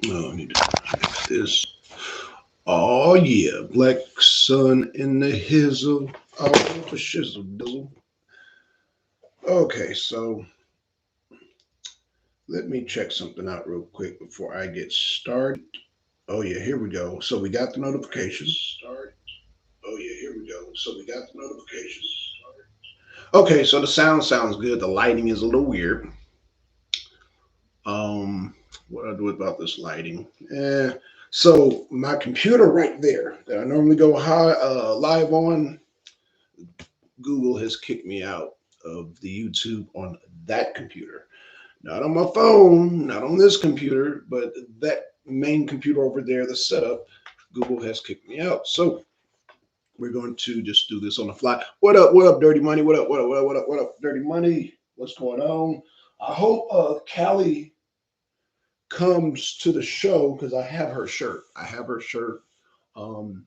Oh, I need to fix this. Oh yeah, black sun in the hizzle. Oh, for shizzle dizzle. Okay, so let me check something out real quick before I get started. Oh yeah, here we go. So we got the notification. Start. Oh yeah, here we go. So we got the notification. Okay, so the sounds good. The lighting is a little weird. What I do about this lighting? So my computer right there that I normally go live on, Google has kicked me out of the YouTube on that computer. Not on my phone, not on this computer, but that main computer over there, the setup, Google has kicked me out. So we're going to just do this on the fly. What up, Dirty Money? What up, what up, Dirty Money? What's going on? I hope Callie comes to the show because I have her shirt. I have her shirt. Um,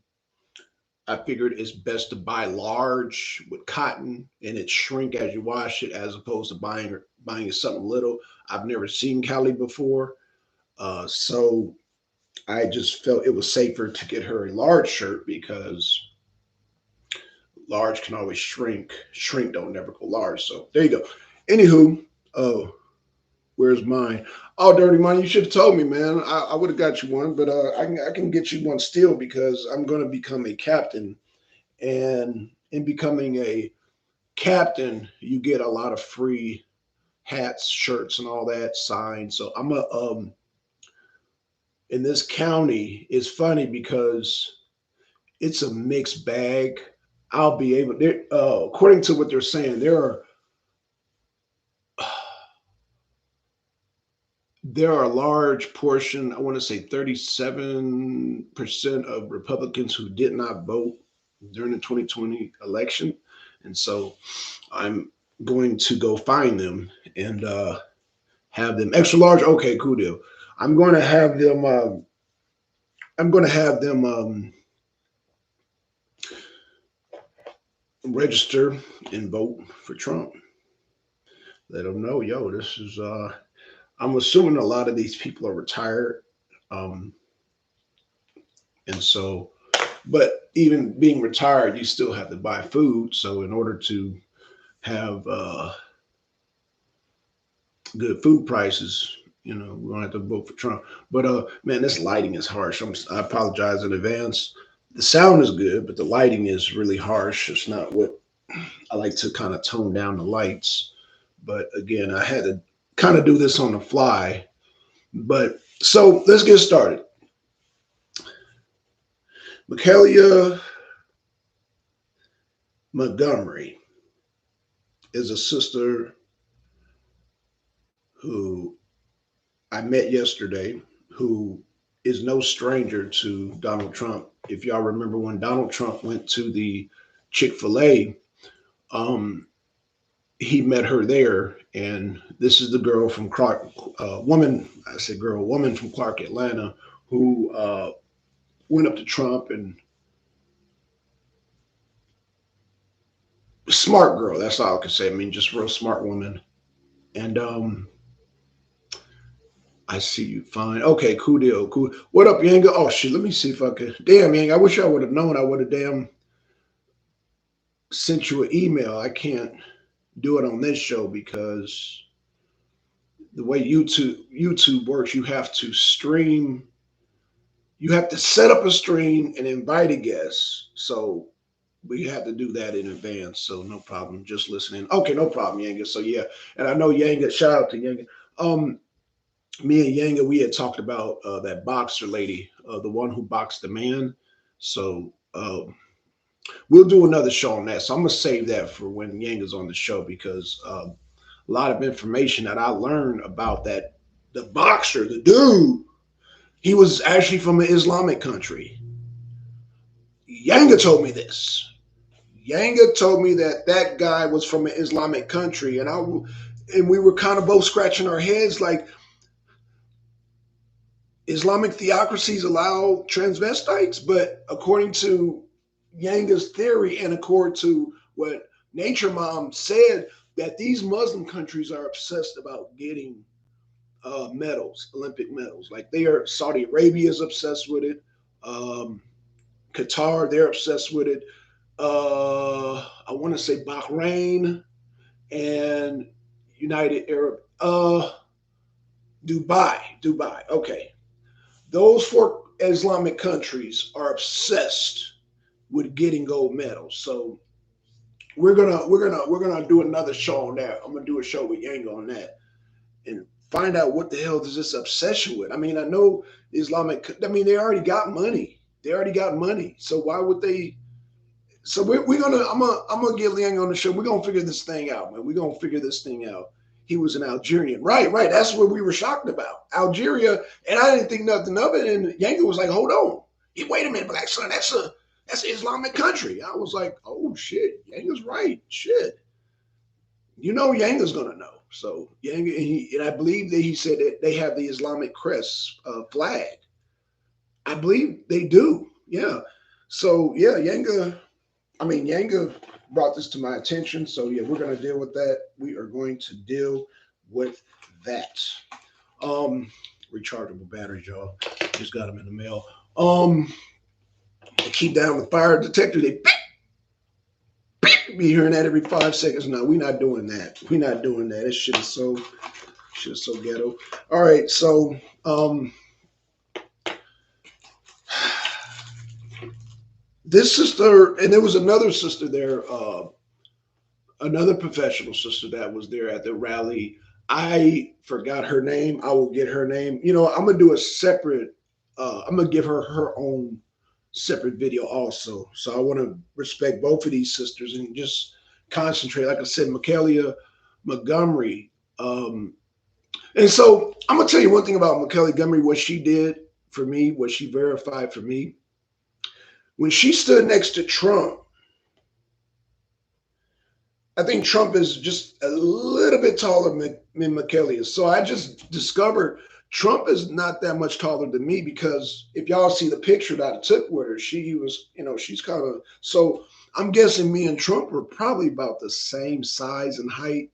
I figured it's best to buy large with cotton and it shrink as you wash it, as opposed to buying something little. I've never seen Callie before, so I just felt it was safer to get her a large shirt because large can always shrink. Shrink don't never go large. So there you go. Anywho, oh, where's mine? Oh, Dirty Money, you should have told me, man. I would have got you one, but I can get you one still because I'm going to become a captain, and in becoming a captain, you get a lot of free hats, shirts, and all that signed. So I'm a in this county. It's funny because it's a mixed bag. I'll be able. According to what they're saying, there are a large portion, I want to say 37% of Republicans who did not vote during the 2020 election. And so I'm going to go find them and have them extra large. Okay, cool deal. I'm going to have them. I'm going to have them register and vote for Trump. Let them know, yo, this is. I'm assuming a lot of these people are retired, um, and so but even being retired, you still have to buy food. So in order to have good food prices, we're gonna have to vote for Trump. But man, this lighting is harsh. I apologize in advance. The sound is good, but the lighting is really harsh. It's not what I like to kind of tone down the lights. But again, I had to kind of do this on the fly. But so let's get started. Michaelah Montgomery is a sister who I met yesterday, who is no stranger to Donald Trump. If y'all remember when Donald Trump went to the Chick-fil-A, um, he met her there. And this is the girl from Clark, woman, I said girl, woman from Clark, Atlanta, who went up to Trump and smart girl. That's all I can say. I mean, just real smart woman. And I see you fine. Okay, cool deal. Cool. What up, Yanga? Oh shit, let me see if I could. Damn, Yanga, I wish I would have known. I would have damn sent you an email. I can't do it on this show because the way YouTube works, you have to stream. You have to set up a stream and invite a guest. So we have to do that in advance. So no problem. Just listening. Okay, no problem, Yanga. So yeah, and I know Yanga. Shout out to Yanga. Um, Me and Yanga, we had talked about that boxer lady, the one who boxed the man. So we'll do another show on that. So I'm gonna save that for when Yanga's on the show because a lot of information that I learned about that the boxer, the dude, he was actually from an Islamic country. Yanga told me this. Yanga told me that that guy was from an Islamic country, and we were kind of both scratching our heads like Islamic theocracies allow transvestites, but according to Yanga's theory and according to what Nature Mom said, that these Muslim countries are obsessed about getting medals, Olympic medals. Like Saudi Arabia is obsessed with it. Qatar, they're obsessed with it. I want to say Bahrain and United Arab, Dubai. Okay, those four Islamic countries are obsessed with getting gold medals. So we're gonna do another show on that. I'm gonna do a show with Yanga on that and find out what the hell is this obsession with. I mean, I know Islamic. I mean, they already got money. They already got money. So why would they? So we're gonna. I'm gonna get Liang on the show. We're gonna figure this thing out, man. We're gonna figure this thing out. He was an Algerian, right? That's what we were shocked about, Algeria, and I didn't think nothing of it. And Yanga was like, "Hold on, wait a minute, Black son, that's an Islamic country." I was like, "Oh shit, Yanga's right. Shit, Yanga's gonna know." So Yanga, and I believe that he said that they have the Islamic crest flag. I believe they do. Yeah. So yeah, Yanga brought this to my attention. So yeah, we're gonna deal with that. We are going to deal with that. Rechargeable batteries, y'all. Just got them in the mail. They keep down the fire detector. They be hearing that every 5 seconds. No, we're not doing that. We're not doing that. This shit is so ghetto. All right, so this sister, and there was another sister there, another professional sister that was there at the rally. I forgot her name. I will get her name. I'm gonna do a separate. I'm gonna give her own separate video also. So I want to respect both of these sisters and just concentrate. Like I said, Michaelah Montgomery. And so I'm gonna tell you one thing about Michaelah Montgomery. What she did for me, what she verified for me. When she stood next to Trump, I think Trump is just a little bit taller than Michaelah is. So I just discovered Trump is not that much taller than me, because if y'all see the picture that I took with her, she was, she's kind of, so I'm guessing me and Trump were probably about the same size and height.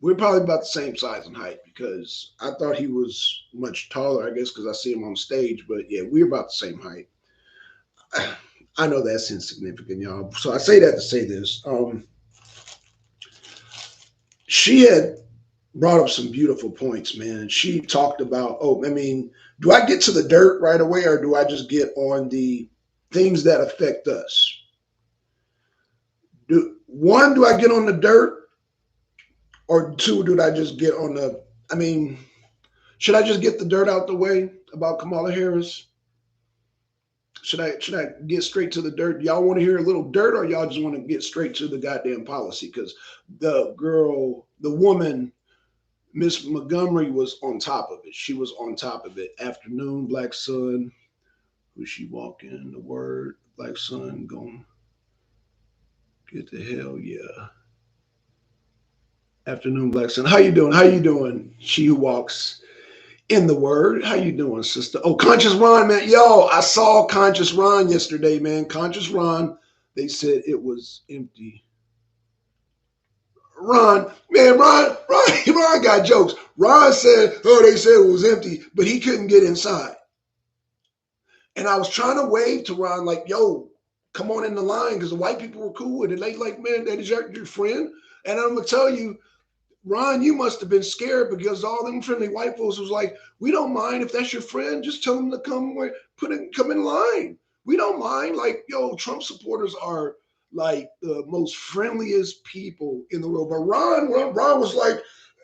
We're probably about the same size and height, because I thought he was much taller, I guess, because I see him on stage. But yeah, we're about the same height. I know that's insignificant, y'all. So I say that to say this. She had brought up some beautiful points, man. She talked about, do I get to the dirt right away, or do I just get on the things that affect us? Do I get on the dirt, or two, do I just get on should I just get the dirt out the way about Kamala Harris? Should I get straight to the dirt? Y'all want to hear a little dirt, or y'all just want to get straight to the goddamn policy? Because the woman, Miss Montgomery, was on top of it. She was on top of it. Afternoon, Black Sun. Who she walking? The word, Black Sun, going get the hell, yeah. Afternoon, Black Sun. How you doing? She who walks in the word. How you doing, sister? Oh, Conscious Ron, man. Yo, I saw Conscious Ron yesterday, man. Conscious Ron, they said it was empty. Ron got jokes. Ron said, they said it was empty, but he couldn't get inside. And I was trying to wave to Ron like, yo, come on in the line, because the white people were cool with it. They like, man, that is your friend. And I'm going to tell you, Ron, you must have been scared, because all them friendly white folks was like, we don't mind if that's your friend. Just tell them to come in line. We don't mind. Like, yo, Trump supporters are like the most friendliest people in the world. But Ron was like,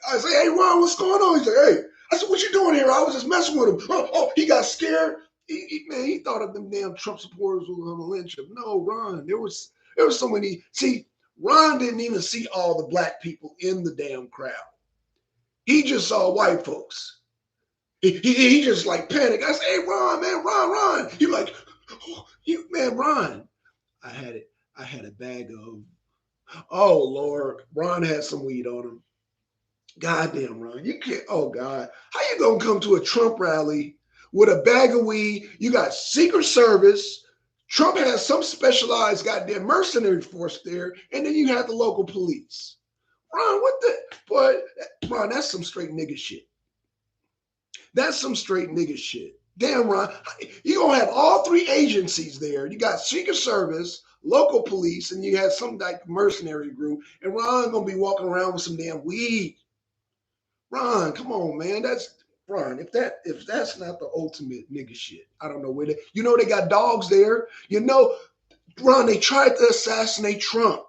I said, hey, Ron, what's going on? He's like, hey. I said, what you doing here? I was just messing with him. Oh, he got scared. He thought of them damn Trump supporters were going to lynch him. No, Ron, there was so many. See, Ron didn't even see all the black people in the damn crowd. He just saw white folks. He just like panicked. I said, hey, Ron, man, Ron. He like, Ron. I had a bag of, oh, Lord. Ron had some weed on him. Goddamn, Ron. You can't, oh, God. How you going to come to a Trump rally with a bag of weed? You got Secret Service. Trump has some specialized goddamn mercenary force there, and then you have the local police. Ron, Ron, that's some straight nigga shit. That's some straight nigga shit. Damn, Ron. You gonna have all three agencies there. You got Secret Service, local police, and you have some like mercenary group. And Ron gonna be walking around with some damn weed. Ron, come on, man. That's Ron. If that's not the ultimate nigga shit, I don't know where they. You know they got dogs there. You know, Ron. They tried to assassinate Trump,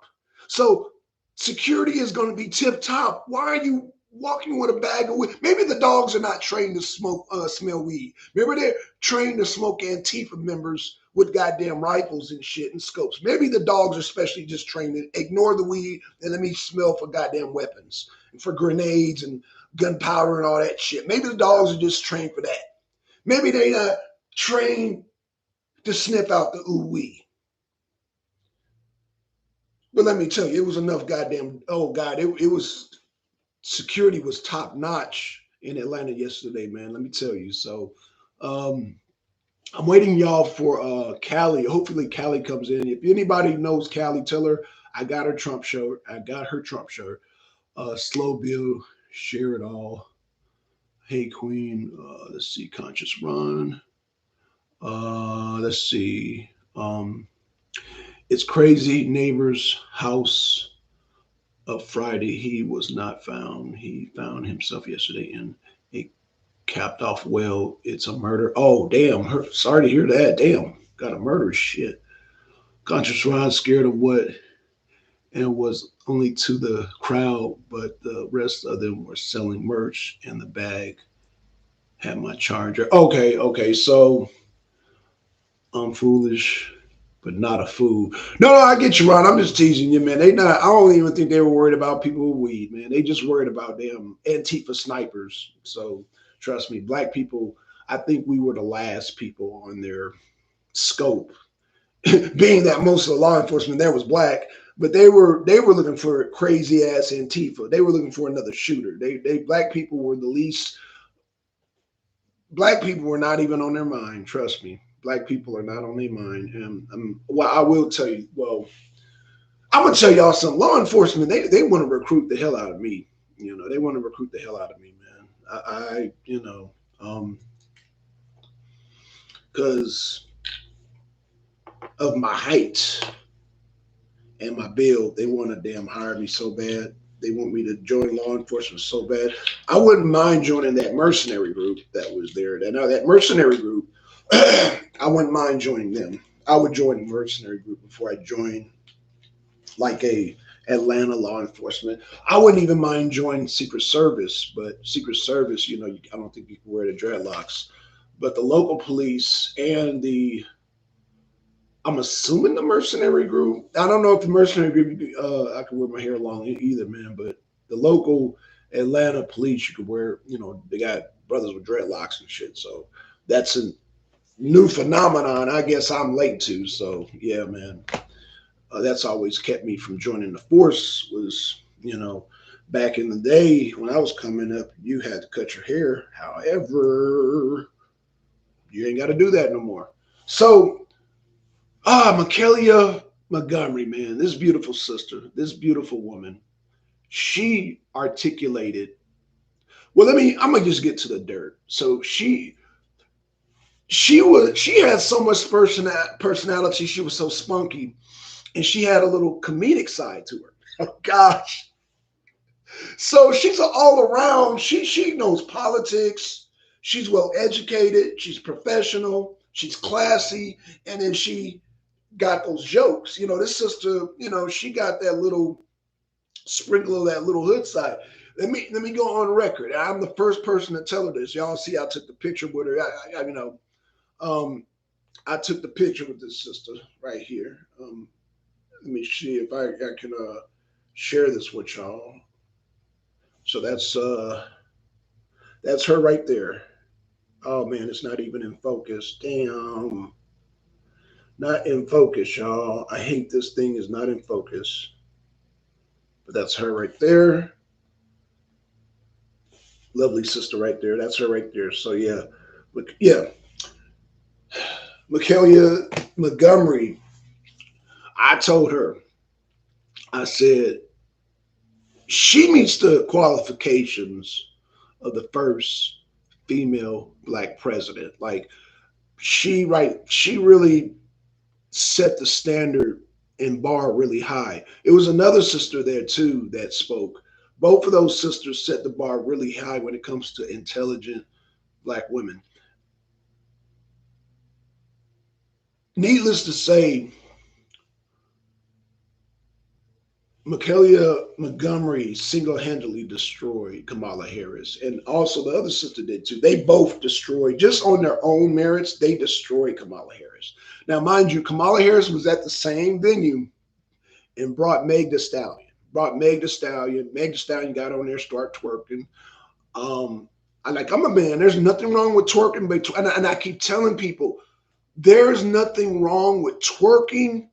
so security is going to be tip top. Why are you walking with a bag of weed? Maybe the dogs are not trained to smell weed. Maybe they're trained to smoke Antifa members with goddamn rifles and shit and scopes. Maybe the dogs are specially just trained to ignore the weed and let me smell for goddamn weapons and for grenades and gunpowder and all that shit. Maybe the dogs are just trained for that. Maybe they not trained to sniff out the ooh wee. But let me tell you, it was enough goddamn. Oh God, it was security was top notch in Atlanta yesterday, man. Let me tell you. So I'm waiting y'all for Callie. Hopefully Callie comes in. If anybody knows Callie, tell her I got her Trump shirt. I got her Trump shirt. Slow Bill, share it all. Hey Queen, let's see, Conscious Ron. Let's see. It's crazy. Neighbor's house of Friday. He was not found. He found himself yesterday in a capped off well. It's a murder. Oh, damn. Sorry to hear that. Damn. Got a murder. Shit. Conscious Ron scared of what and was only to the crowd, but the rest of them were selling merch and the bag had my charger. Okay. So I'm foolish, but not a fool. No, I get you, Ron. I'm just teasing you, man. They not. I don't even think they were worried about people with weed, man. They just worried about damn Antifa snipers. So trust me, black people. I think we were the last people on their scope, being that most of the law enforcement there was black. But they were looking for crazy ass Antifa. They were looking for another shooter. They black people were the least. Black people were not even on their mind. Trust me. Black people are not on their mind. And well, I will tell you. Well, I'm gonna tell y'all something. Law enforcement, they want to recruit the hell out of me. You know, they want to recruit the hell out of me, man. I you know, because of my height and my build, they want to damn hire me so bad. They want me to join law enforcement so bad. I wouldn't mind joining that mercenary group that was there. Now that mercenary group, I wouldn't mind joining them. I would join the mercenary group before I join like a Atlanta law enforcement. I wouldn't even mind joining Secret Service, but Secret Service, you know, I don't think you can wear the dreadlocks. But the local police and I'm assuming the mercenary group. I don't know if the mercenary group, I can wear my hair long either, man. But the local Atlanta police, you could wear, you know, they got brothers with dreadlocks and shit. So that's a new phenomenon. I guess I'm late to. So yeah, man. That's always kept me from joining the force was, you know, back in the day when I was coming up, you had to cut your hair. However, you ain't got to do that no more. So, Michaelah Montgomery, man, this beautiful sister, this beautiful woman, she articulated. Well, I'm gonna just get to the dirt. So she had so much personality. She was so spunky, and she had a little comedic side to her. Oh gosh. So she's an all around. She knows politics. She's well educated. She's professional. She's classy, and then she got those jokes. You know, this sister, you know, she got that little sprinkle of that little hood side. Let me go on record. I'm the first person to tell her this. Y'all see, I took the picture with her. I took the picture with this sister right here. Let me see if I can share this with y'all. So that's her right there. Oh man, it's not even in focus. Damn. Not in focus, y'all. I hate this thing is not in focus. But that's her right there. Lovely sister right there. That's her right there. So yeah. Michaelah Montgomery. I told her, I said, she meets the qualifications of the first female black president. Like she really set the standard and bar really high. It was another sister there too that spoke. Both of those sisters set the bar really high when it comes to intelligent black women. Needless to say, Michaelah Montgomery single-handedly destroyed Kamala Harris, and also the other sister did too. They both destroyed, just on their own merits, they destroyed Kamala Harris. Now, mind you, Kamala Harris was at the same venue and brought Meg Thee Stallion. Meg Thee Stallion got on there, start twerking. I'm a man. There's nothing wrong with twerking, but and I keep telling people, there's nothing wrong with twerking,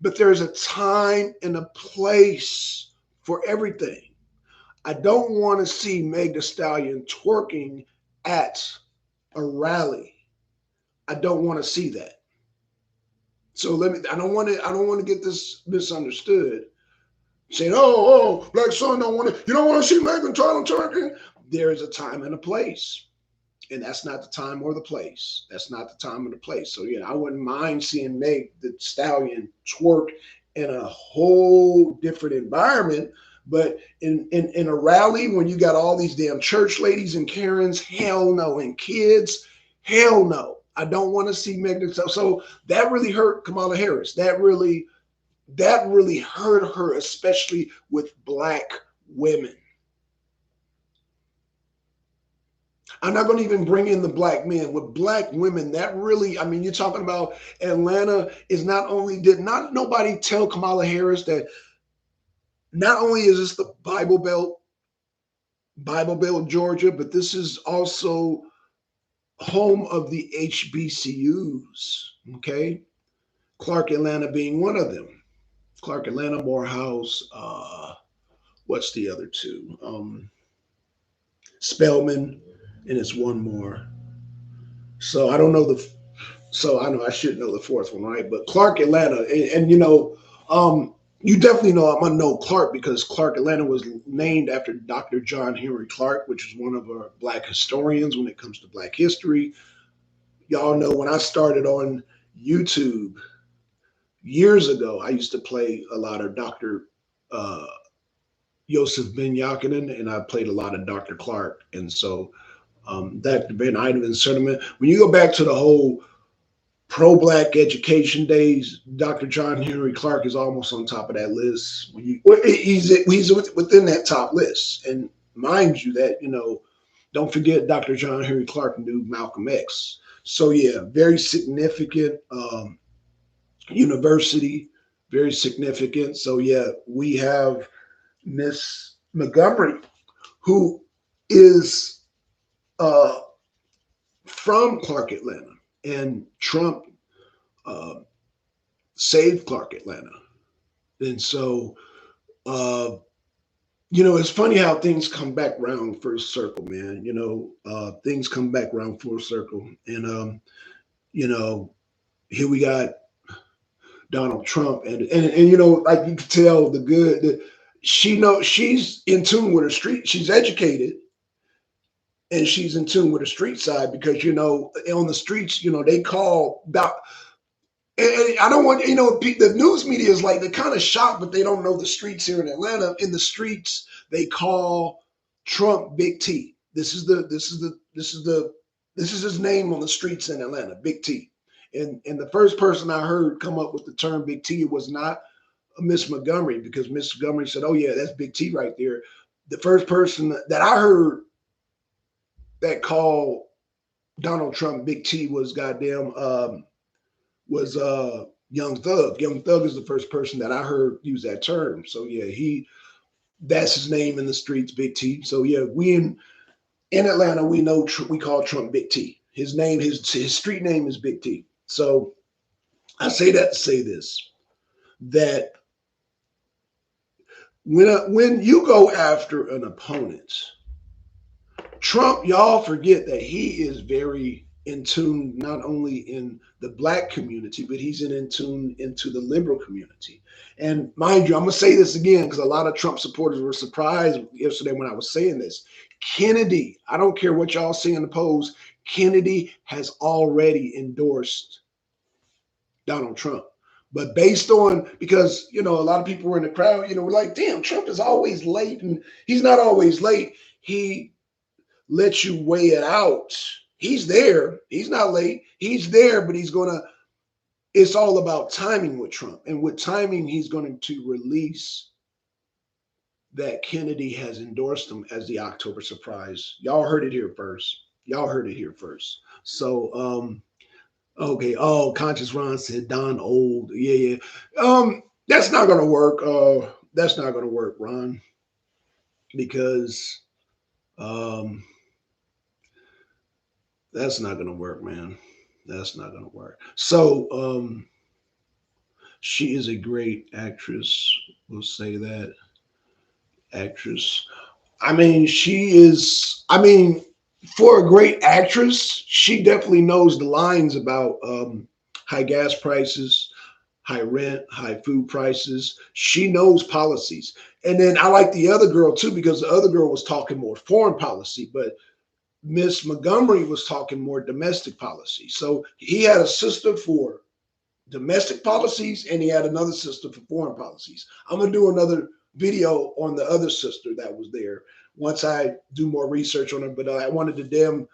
but there's a time and a place for everything. I don't want to see Meg Thee Stallion twerking at a rally. I don't want to see that. So I don't want to get this misunderstood. Saying, oh, Black Son you don't want to see Megan Trainor twerking. There is a time and a place. And that's not the time or the place. That's not the time or the place. So yeah, I wouldn't mind seeing Meg Thee Stallion twerk in a whole different environment. But in a rally, when you got all these damn church ladies and Karens, hell no. And kids, hell no. I don't want to see Meg Thee Stallion. So that really hurt Kamala Harris. That really hurt her, especially with black women. I'm not going to even bring in the black men. With black women, that really, I mean, you're talking about Atlanta is not only, did not nobody tell Kamala Harris that not only is this the Bible Belt, Georgia, but this is also home of the HBCUs, okay? Clark Atlanta being one of them. Clark Atlanta, Morehouse, what's the other two? Spelman, and it's one more. So I don't know I know I should know the fourth one, right? But Clark Atlanta, and you know, you definitely know I'm gonna know Clark because Clark Atlanta was named after Dr. John Henry Clark, which is one of our black historians when it comes to black history. Y'all know when I started on YouTube years ago, I used to play a lot of Dr. Yosef Ben Yakinen, and I played a lot of Dr. Clark. And so that been item in sentiment. When you go back to the whole pro-black education days, Dr. John Henry Clark is almost on top of that list. He's within that top list. And mind you that, you know, don't forget Dr. John Henry Clark knew Malcolm X. So yeah, very significant university, very significant. So yeah, we have Miss Montgomery, who is from Clark Atlanta, and Trump saved Clark Atlanta. And so, you know, it's funny how things come back round full circle, man. You know, things come back round full circle. And, you know, here we got Donald Trump. And you know, like you can tell she's in tune with her street. She's educated. And she's in tune with the street side because, you know, on the streets, you know, they call about, and I don't want, you know, the news media is like, they're kind of shocked, but they don't know the streets here in Atlanta. In the streets, they call Trump Big T. This is his name on the streets in Atlanta, Big T. And the first person I heard come up with the term Big T was not Miss Montgomery, because Miss Montgomery said, oh yeah, that's Big T right there. The first person that I heard that called Donald Trump Big T was Young Thug. Young Thug is the first person that I heard use that term. So yeah, that's his name in the streets, Big T. So yeah, we in Atlanta, we know we call Trump Big T. His name, his street name is Big T. So I say that to say this, that when you go after an opponent, Trump, y'all forget that he is very in tune not only in the Black community, but he's in tune into the liberal community. And mind you, I'm gonna say this again because a lot of Trump supporters were surprised yesterday when I was saying this. Kennedy, I don't care what y'all see in the polls, Kennedy has already endorsed Donald Trump. But based on, because, a lot of people were in the crowd, were like, damn, Trump is always late. And he's not always late. He lets you weigh it out. He's there. He's not late. He's there, but it's all about timing with Trump. And with timing, he's going to release that Kennedy has endorsed him as the October surprise. Y'all heard it here first. So, okay. Oh, Conscious Ron said Don old. Yeah. That's not gonna work. That's not gonna work, Ron, because that's not gonna work, man. That's not gonna work. So she is a great actress. We'll say that. Actress. I mean, she is. I mean, for a great actress, she definitely knows the lines about high gas prices, high rent, high food prices. She knows policies. And then I like the other girl too, because the other girl was talking more foreign policy, but Miss Montgomery was talking more domestic policy. So he had a sister for domestic policies and he had another sister for foreign policies. I'm going to do another video on the other sister that was there once I do more research on her, but I wanted to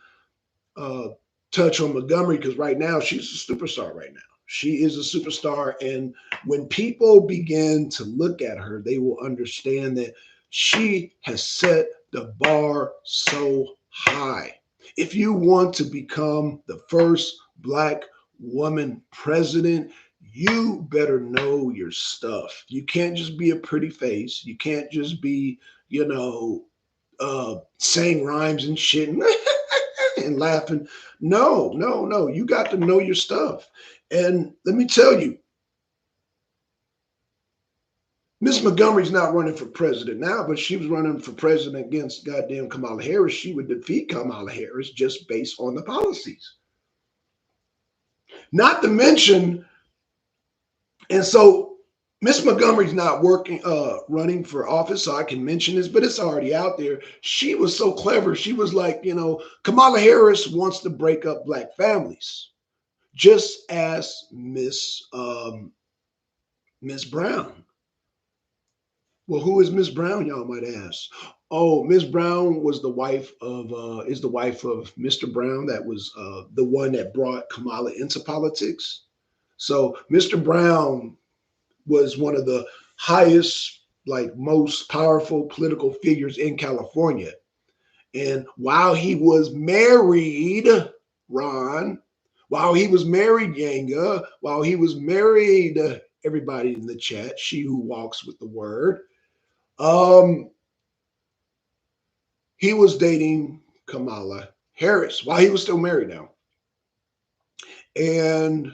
touch on Montgomery because right now she's a superstar right now. She is a superstar. And when people begin to look at her, they will understand that she has set the bar so high. If you want to become the first Black woman president, you better know your stuff. You can't just be a pretty face. You can't just be, saying rhymes and shit and laughing. No. You got to know your stuff. And let me tell you, Miss Montgomery's not running for president now, but she was running for president against goddamn Kamala Harris. She would defeat Kamala Harris just based on the policies. Not to mention, and so Miss Montgomery's not running for office, so I can mention this, but it's already out there. She was so clever. She was like, Kamala Harris wants to break up Black families, just as Miss Brown. Well, who is Miss Brown, y'all might ask? Oh, Miss Brown was the wife of Mr. Brown. That was the one that brought Kamala into politics. So Mr. Brown was one of the highest, most powerful political figures in California. And while he was married, Ron, while he was married, Yanga, while he was married, everybody in the chat, she who walks with the word, he was dating Kamala Harris while he was still married now. And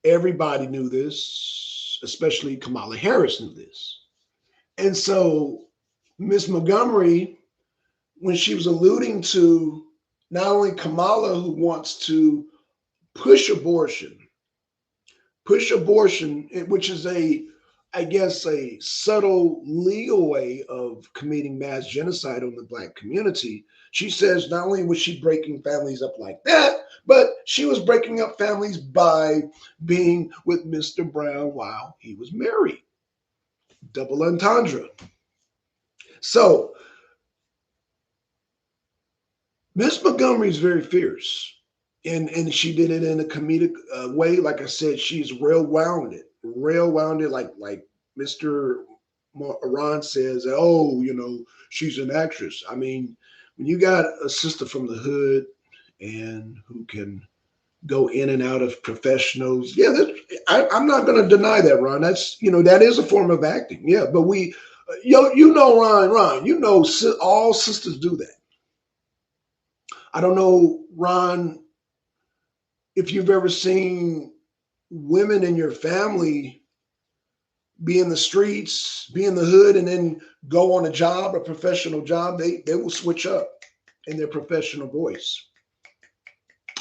everybody knew this, especially Kamala Harris knew this. And so Miss Montgomery, when she was alluding to not only Kamala, who wants to push abortion, which is I guess a subtle legal way of committing mass genocide on the Black community. She says not only was she breaking families up like that, but she was breaking up families by being with Mr. Brown while he was married. Double entendre. So Miss Montgomery is very fierce. And she did it in a comedic way. Like I said, she's rail-wounded, like Mr. Ron says, oh, she's an actress. I mean, when you got a sister from the hood and who can go in and out of professionals, yeah, I'm not going to deny that, Ron. That's, that is a form of acting. Yeah, but Ron, all sisters do that. I don't know, Ron, if you've ever seen women in your family be in the streets, be in the hood, and then go on a professional job, they will switch up in their professional voice.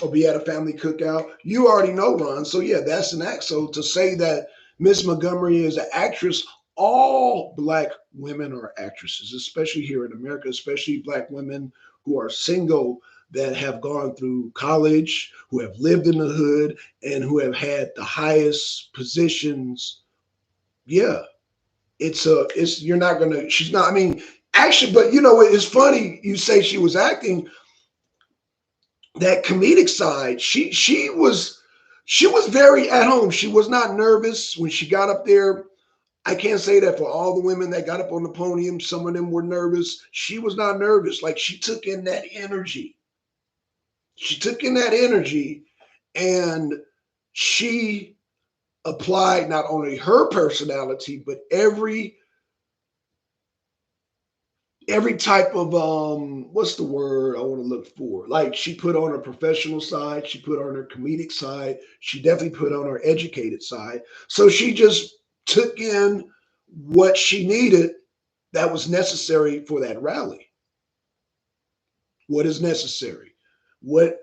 or be at a family cookout. You already know, Ron. So yeah, that's an act. So to say that Miss Montgomery is an actress, all Black women are actresses, especially here in America, especially Black women who are single that have gone through college, who have lived in the hood, and who have had the highest positions. Yeah, it's you're not gonna. She's not. I mean, actually, but you know, it's funny you say she was acting. That comedic side, she was very at home. She was not nervous when she got up there. I can't say that for all the women that got up on the podium. Some of them were nervous. She was not nervous. Like she took in that energy. She took in that energy and she applied not only her personality, but every type of what's the word I want to look for? Like she put on her professional side, she put on her comedic side, she definitely put on her educated side. So she just took in what she needed that was necessary for that rally. What is necessary? What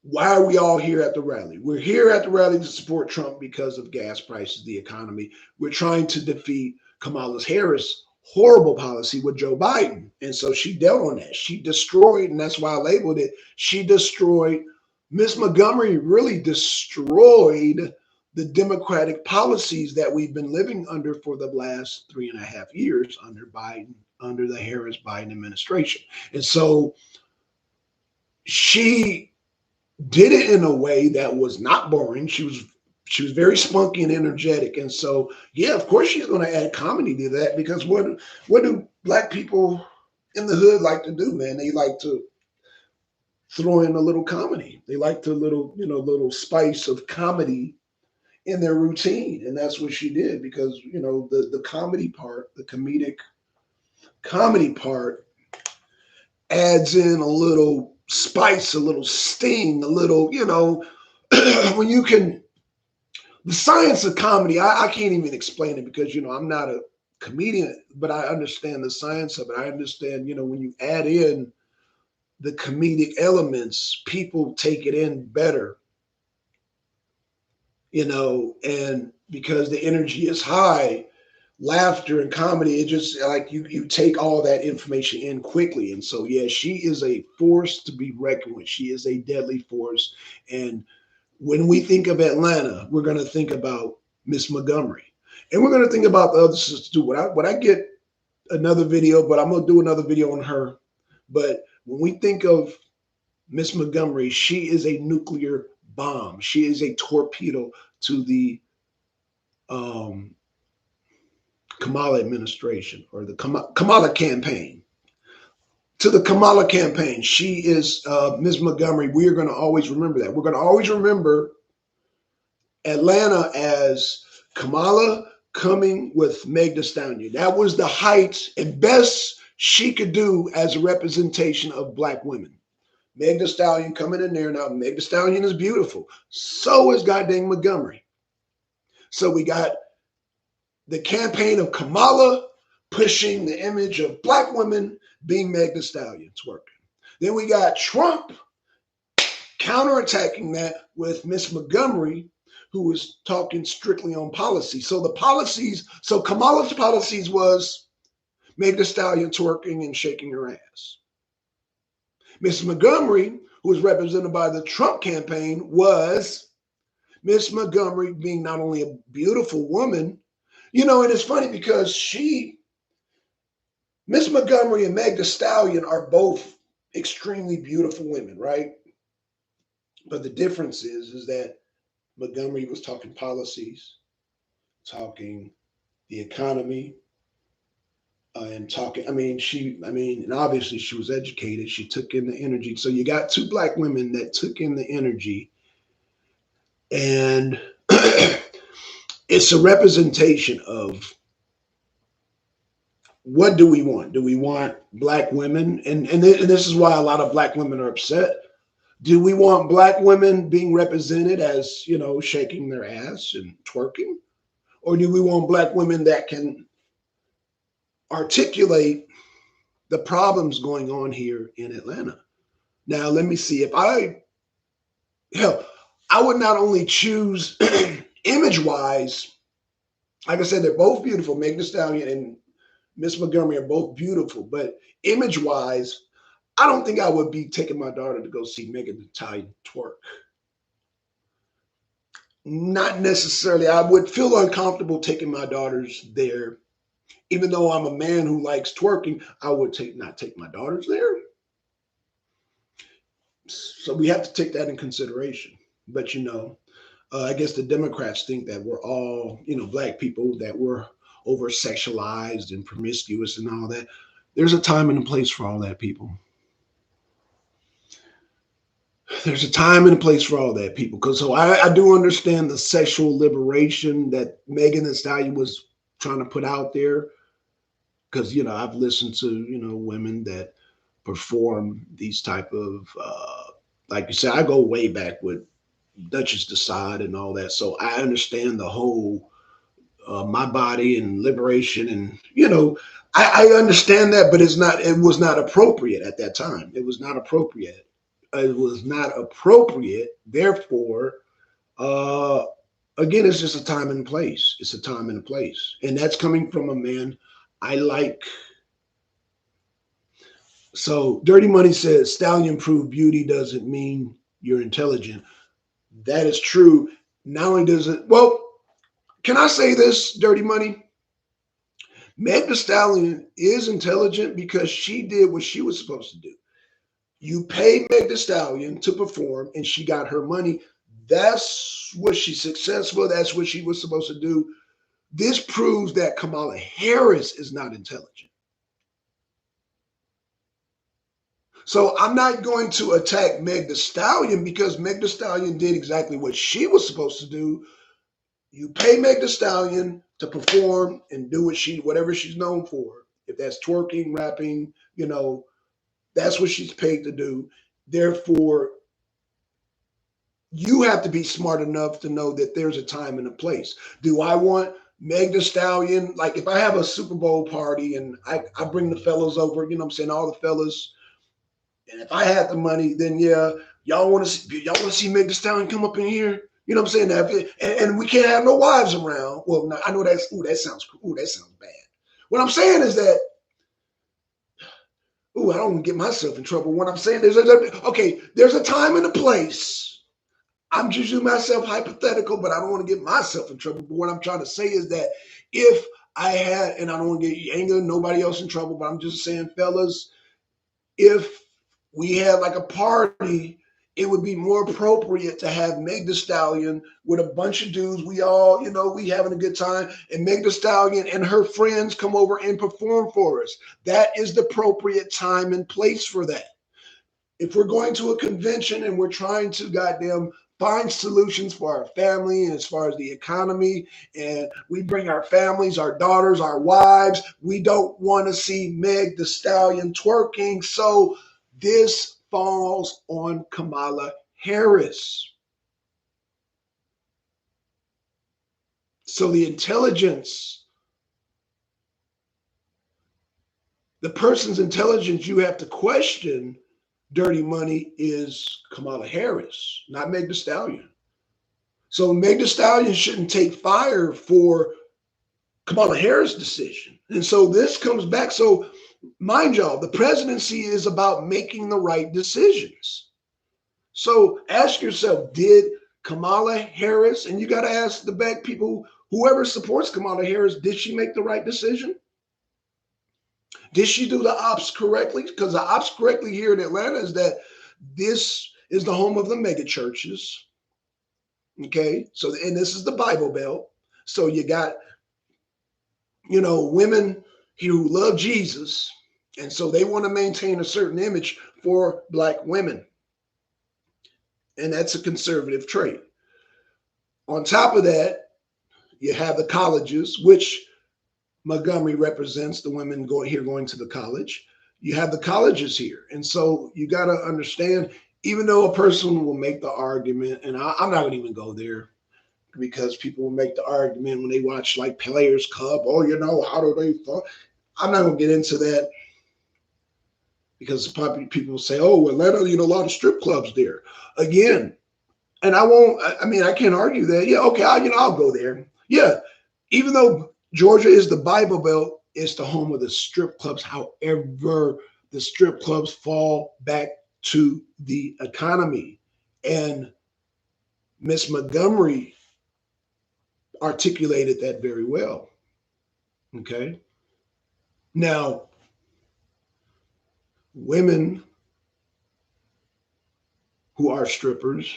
Why are we all here at the rally? We're here at the rally to support Trump because of gas prices, the economy. We're trying to defeat Kamala Harris' horrible policy with Joe Biden. And so she dealt on that. She destroyed, and that's why I labeled it, she destroyed, Miss Montgomery really destroyed the Democratic policies that we've been living under for the last 3.5 years under Biden, under the Harris Biden administration. And so she did it in a way that was not boring. She was very spunky and energetic. And so, yeah, of course she's going to add comedy to that because what do Black people in the hood like to do, man? They like to throw in a little comedy. They like the little spice of comedy in their routine. And that's what she did because, the comedy part, the comedic comedy part adds in a little spice, a little sting, a little, when you can, the science of comedy, I can't even explain it because, I'm not a comedian, but I understand the science of it. I understand, when you add in the comedic elements, people take it in better, and because the energy is high, laughter and comedy, it just like you take all that information in quickly. And so yeah, she is a force to be reckoned with. She is a deadly force. And when we think of Atlanta, we're going to think about Miss Montgomery, and we're going to think about the other sisters too. When I get another video, but I'm going to do another video on her. But when we think of Miss Montgomery, she is a nuclear bomb. She is a torpedo to the Kamala administration or the Kamala campaign. To the Kamala campaign, she is Ms. Montgomery. We are going to always remember that. We're going to always remember Atlanta as Kamala coming with Meg Thee Stallion. That was the height and best she could do as a representation of Black women. Meg Thee Stallion coming in there. Now, Meg Thee Stallion is beautiful. So is goddamn Montgomery. So we got the campaign of Kamala pushing the image of Black women being Meg Thee Stallion twerking. Then we got Trump counterattacking that with Miss Montgomery, who was talking strictly on policy. So Kamala's policies was Meg Thee Stallion twerking and shaking her ass. Miss Montgomery, who was represented by the Trump campaign, was Miss Montgomery being not only a beautiful woman, and it's funny because Miss Montgomery and Meg Thee Stallion are both extremely beautiful women, right? But the difference is that Montgomery was talking policies, talking the economy, and talking. And obviously she was educated. She took in the energy. So you got two Black women that took in the energy, and it's a representation of what do we want? Do we want Black women? And this is why a lot of Black women are upset. Do we want Black women being represented as, shaking their ass and twerking? Or do we want Black women that can articulate the problems going on here in Atlanta? Now, let me see. If I Hell, I would not only choose image-wise, like I said, they're both beautiful. Megan Thee Stallion and Miss Montgomery are both beautiful, but image-wise, I don't think I would be taking my daughter to go see Megan Thee Stallion twerk. Not necessarily. I would feel uncomfortable taking my daughters there. Even though I'm a man who likes twerking, I would not take my daughters there. So we have to take that in consideration. But I guess the Democrats think that we're all, black people, that we're over sexualized and promiscuous and all that. There's a time and a place for all that, people. There's a time and a place for all that, people. Because I do understand the sexual liberation that Megan Thee Stallion was trying to put out there. Because I've listened to women that perform these type of like you said, I go way back with Duchess Decide and all that, so I understand the whole my body and liberation, and I understand that, but it was not appropriate at that time. It was not appropriate. It was not appropriate. Therefore, uh, again, it's just a time and place. It's a time and a place, and that's coming from a man I like. So Dirty Money says Stallion proved beauty doesn't mean you're intelligent. That is true. Not only does it, well, can I say this, Dirty Money? Meg Thee Stallion is intelligent because she did what she was supposed to do. You paid Meg Thee Stallion to perform and she got her money. That's what she's successful. That's what she was supposed to do. This proves that Kamala Harris is not intelligent. So I'm not going to attack Meg Thee Stallion because Meg Thee Stallion did exactly what she was supposed to do. You pay Meg Thee Stallion to perform and do whatever she's known for. If that's twerking, rapping, that's what she's paid to do. Therefore, you have to be smart enough to know that there's a time and a place. Do I want Meg Thee Stallion? Like if I have a Super Bowl party and I bring the fellas over, I'm saying, all the fellas. And if I had the money, then yeah, y'all want to see Meg Thee Stallion come up in here? You know what I'm saying? And we can't have no wives around. Well, no, I know that sounds cool. That sounds bad. What I'm saying is that, I don't want to get myself in trouble. What I'm saying is, there's a time and a place. I'm just using myself hypothetical, but I don't want to get myself in trouble. But what I'm trying to say is that if I had, and I don't want to get Yanga, nobody else in trouble, but I'm just saying, fellas, if we had like a party, it would be more appropriate to have Meg Thee Stallion with a bunch of dudes. We all, we having a good time, and Meg Thee Stallion and her friends come over and perform for us. That is the appropriate time and place for that. If we're going to a convention and we're trying to goddamn find solutions for our family and as far as the economy, and we bring our families, our daughters, our wives, we don't want to see Meg Thee Stallion twerking. So this falls on Kamala Harris. So the intelligence, the person's intelligence you have to question, Dirty Money, is Kamala Harris, not Meg Thee Stallion. So Meg Thee Stallion shouldn't take fire for Kamala Harris' decision. And so this comes back. So mind y'all, the presidency is about making the right decisions. So ask yourself, did Kamala Harris, and you got to ask the back people, whoever supports Kamala Harris, did she make the right decision? Did she do the ops correctly? Because the ops correctly here in Atlanta is that this is the home of the mega churches. Okay, so, and this is the Bible Belt. So you got, women who love Jesus, and so they want to maintain a certain image for Black women. And that's a conservative trait. On top of that, you have the colleges, which Montgomery represents, the women going to the college. You have the colleges here. And so you got to understand, even though a person will make the argument, and I'm not going to even go there because people will make the argument when they watch like Players Club, how do they fuck? I'm not going to get into that because people say, Atlanta, a lot of strip clubs there. Again, And I won't, I mean, I can't argue that. Yeah, okay, I'll go there. Yeah, even though Georgia is the Bible Belt, it's the home of the strip clubs. However, the strip clubs fall back to the economy. And Miss Montgomery articulated that very well. Okay. Now, women who are strippers,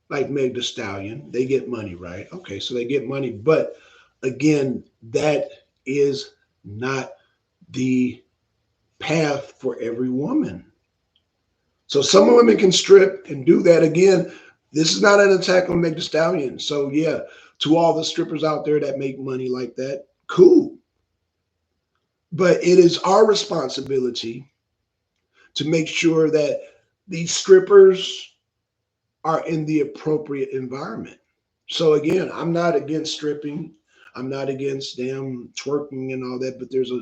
like Meg Thee Stallion, they get money, right? Okay, so they get money. But again, that is not the path for every woman. So some women can strip and do that. Again, this is not an attack on Meg Thee Stallion. So yeah, to all the strippers out there that make money like that, cool. But it is our responsibility to make sure that these strippers are in the appropriate environment. So again, I'm not against stripping. I'm not against them twerking and all that, but there's a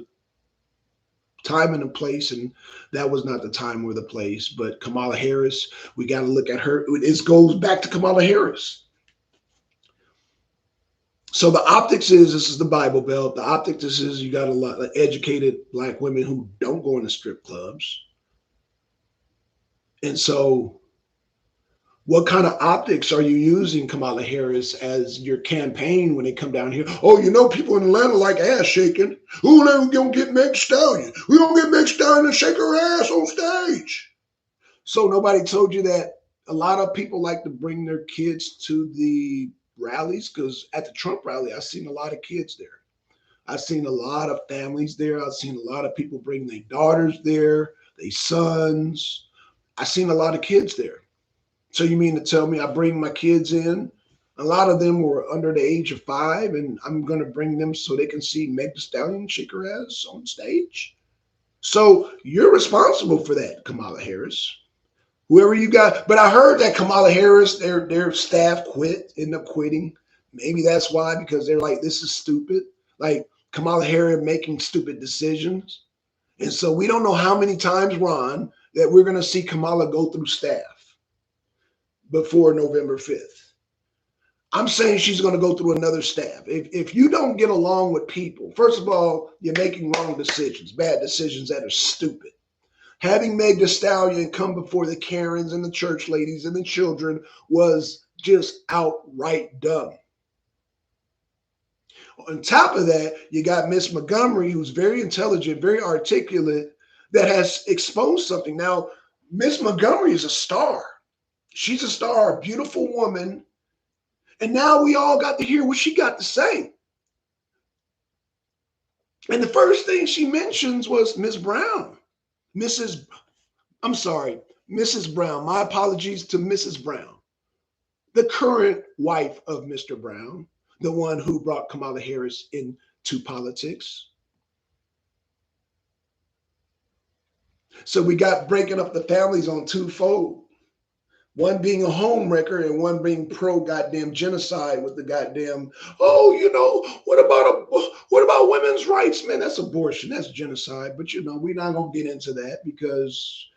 time and a place, and that was not the time or the place. But Kamala Harris, we got to look at her. It goes back to Kamala Harris. So the optics is, this is the Bible Belt. The optics is you got a lot of educated Black women who don't go into strip clubs. And so what kind of optics are you using, Kamala Harris, as your campaign when they come down here? Oh, people in Atlanta like ass shaking. Oh, they're going to get Meg Stallion. We're going to get Meg Stallion and shake her ass on stage. So nobody told you that a lot of people like to bring their kids to the rallies, because at the Trump rally, I've seen a lot of kids there. I've seen a lot of families there. I've seen a lot of people bring their daughters there, their sons. I've seen a lot of kids there. So you mean to tell me I bring my kids in? A lot of them were under the age of 5, and I'm going to bring them so they can see Meg Thee Stallion shake her ass on stage? So you're responsible for that, Kamala Harris. Whoever you got. But I heard that Kamala Harris, their staff ended up quitting. Maybe that's why, because they're like, this is stupid. Like Kamala Harris making stupid decisions. And so we don't know how many times, Ron, that we're going to see Kamala go through staff before November 5th. I'm saying she's going to go through another staff. If you don't get along with people, first of all, you're making wrong decisions, bad decisions that are stupid. Having Meg Thee Stallion come before the Karens and the church ladies and the children was just outright dumb. On top of that, you got Miss Montgomery, who's very intelligent, very articulate, that has exposed something. Now, Miss Montgomery is a star. She's a star, a beautiful woman. And now we all got to hear what she got to say. And the first thing she mentions was Miss Brown. Mrs. Brown. My apologies to Mrs. Brown, the current wife of Mr. Brown, the one who brought Kamala Harris into politics. So we got breaking up the families on twofold. One being a home wrecker and one being pro goddamn genocide with the goddamn, what about women's rights? Man, that's abortion. That's genocide. But we're not gonna get into that because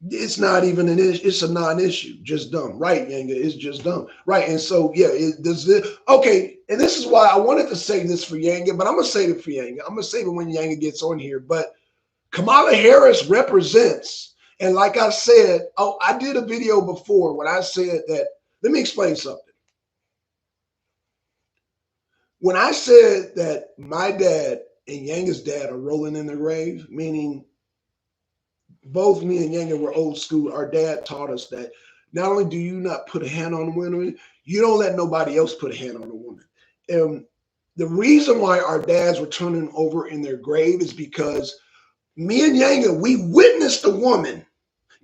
it's not even an issue. It's a non-issue. Just dumb. Right, Yanga? It's just dumb. Right. And so okay. And this is why I wanted to say this for Yanga, but I'm gonna save it for Yanga. I'm gonna save it when Yanga gets on here. But Kamala Harris represents. And like I said, I did a video before when I said that, let me explain something. When I said that my dad and Yanga's dad are rolling in the grave, meaning both me and Yanga were old school, our dad taught us that not only do you not put a hand on a woman, you don't let nobody else put a hand on a woman. And the reason why our dads were turning over in their grave is because me and Yanga, we witnessed a woman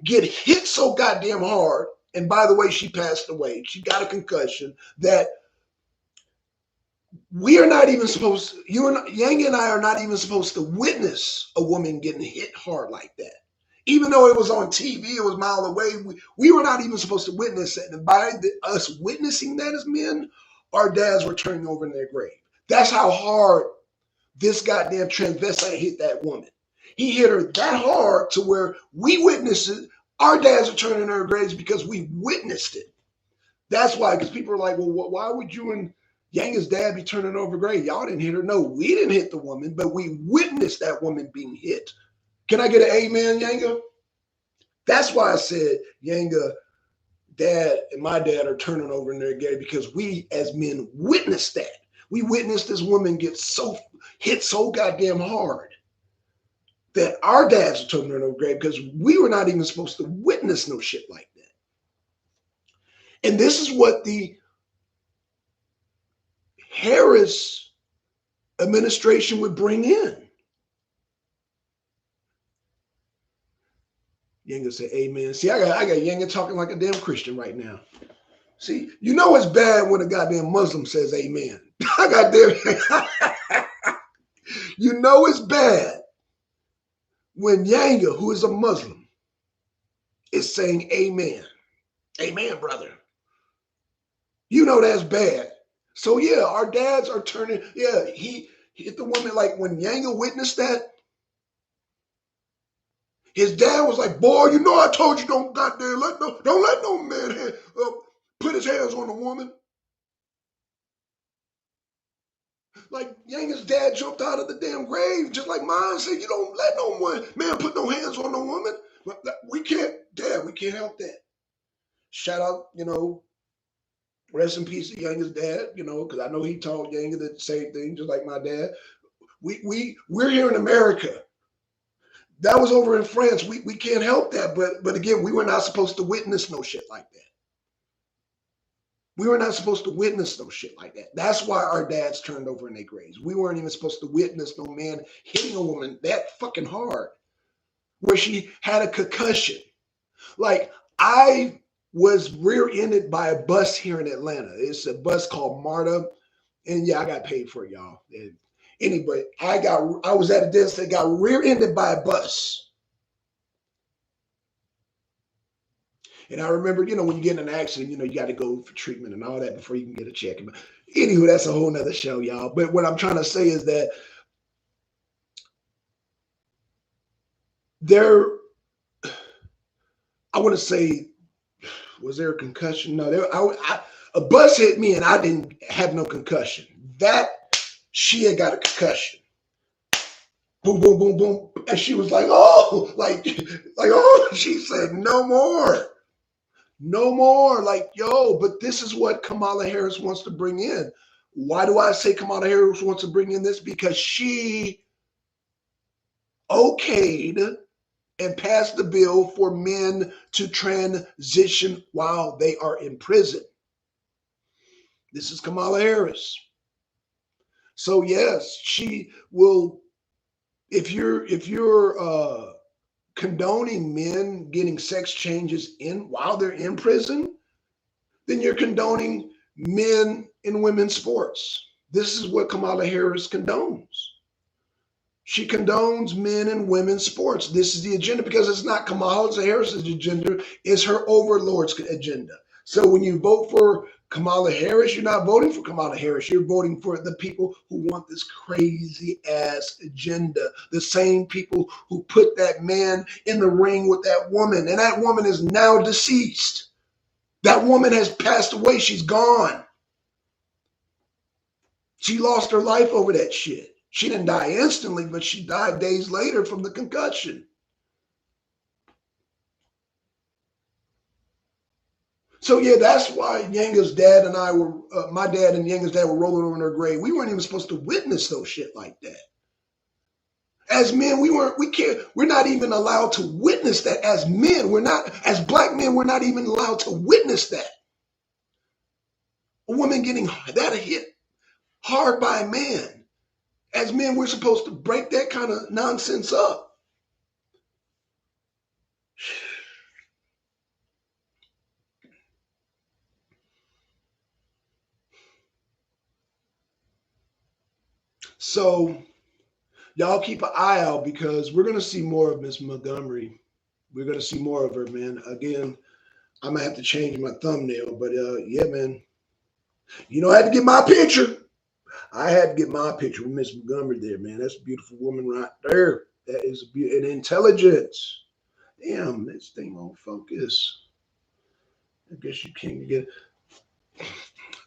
get hit so goddamn hard. And by the way, she passed away. She got a concussion that we are not even supposed to, Yanga and I are not even supposed to witness a woman getting hit hard like that. Even though it was on TV, it was a mile away. We were not even supposed to witness it. And by us witnessing that as men, our dads were turning over in their grave. That's how hard this goddamn transvestite hit that woman. He hit her that hard to where we witnessed it. Our dads are turning in their graves because we witnessed it. That's why, because people are like, well, why would you and Yanga's dad be turning over grave? Y'all didn't hit her. No, we didn't hit the woman, but we witnessed that woman being hit. Can I get an amen, Yanga? That's why I said Yanga, dad, and my dad are turning over in their grave, because we as men witnessed that. We witnessed this woman get hit so goddamn hard that our dads are turning over grave because we were not even supposed to witness no shit like that. And this is what the Harris administration would bring in. Yanga said, amen. See, I got Yanga talking like a damn Christian right now. See, you know it's bad when a goddamn Muslim says amen. I got damn. You know it's bad when Yanga, who is a Muslim, is saying amen. Amen, brother. You know that's bad. So yeah, our dads are turning. Yeah, he hit the woman. Like when Yanga witnessed that, his dad was like, "Boy, you know I told you don't goddamn don't let no man put his hands on a woman." Like Yanga's dad jumped out of the damn grave, just like mine said, "You don't let no man put no hands on no woman." But we can't, Dad. We can't help that. Shout out, rest in peace to Yanga's dad, because I know he taught Yanga the same thing, just like my dad. We're here in America. That was over in France. We can't help that. But again, we were not supposed to witness no shit like that. We were not supposed to witness no shit like that. That's why our dads turned over in their graves. We weren't even supposed to witness no man hitting a woman that fucking hard, where she had a concussion. Like, I was rear-ended by a bus here in Atlanta. It's a bus called MARTA. And yeah, I got paid for it, y'all. And anyway, I was at a desk that got rear-ended by a bus. And I remember, when you get in an accident, you got to go for treatment and all that before you can get a check. Anyway, that's a whole nother show, y'all. But what I'm trying to say is that I want to say, was there a concussion? No, a bus hit me and I didn't have no concussion. She had got a concussion. Boom, boom, boom, boom. And she was like, oh, oh, she said, no more. No more. Like, yo, but this is what Kamala Harris wants to bring in. Why do I say Kamala Harris wants to bring in this? Because she okayed and passed the bill for men to transition while they are in prison. This is Kamala Harris. So yes, she will. If you're condoning men getting sex changes while they're in prison, then you're condoning men in women's sports. This is what Kamala Harris condones. She condones men and women's sports. This is the agenda, because it's not Kamala Harris's agenda, it's her overlord's agenda. So when you vote for Kamala Harris, you're not voting for Kamala Harris. You're voting for the people who want this crazy ass agenda. The same people who put that man in the ring with that woman. And that woman is now deceased. That woman has passed away. She's gone. She lost her life over that shit. She didn't die instantly, but she died days later from the concussion. So yeah, that's why Yanga's dad and I were, my dad and Yanga's dad were rolling over in their grave. We weren't even supposed to witness those shit like that. As men, we're not even allowed to witness that. As men, as black men, we're not even allowed to witness that. A woman getting that hit hard by a man. As men, we're supposed to break that kind of nonsense up. So y'all keep an eye out, because we're going to see more of Miss Montgomery. We're going to see more of her, man. Again, I might have to change my thumbnail, but yeah, man. I had to get my picture. I had to get my picture with Miss Montgomery there, man. That's a beautiful woman right there. That is an intelligence. Damn, this thing won't focus. I guess you can't get it.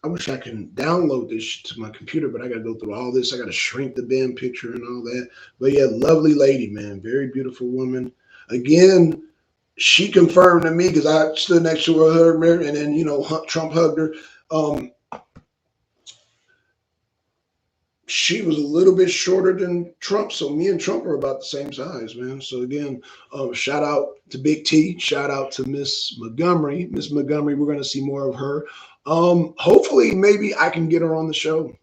I wish I can download this shit to my computer, but I got to go through all this. I got to shrink the damn picture and all that. But yeah, lovely lady, man. Very beautiful woman. Again, she confirmed to me because I stood next to her, and then, Trump hugged her. Um, she was a little bit shorter than Trump, so me and Trump are about the same size, man. So again, shout out to Big T, shout out to Miss Montgomery. Miss Montgomery, we're going to see more of her. Hopefully, maybe I can get her on the show.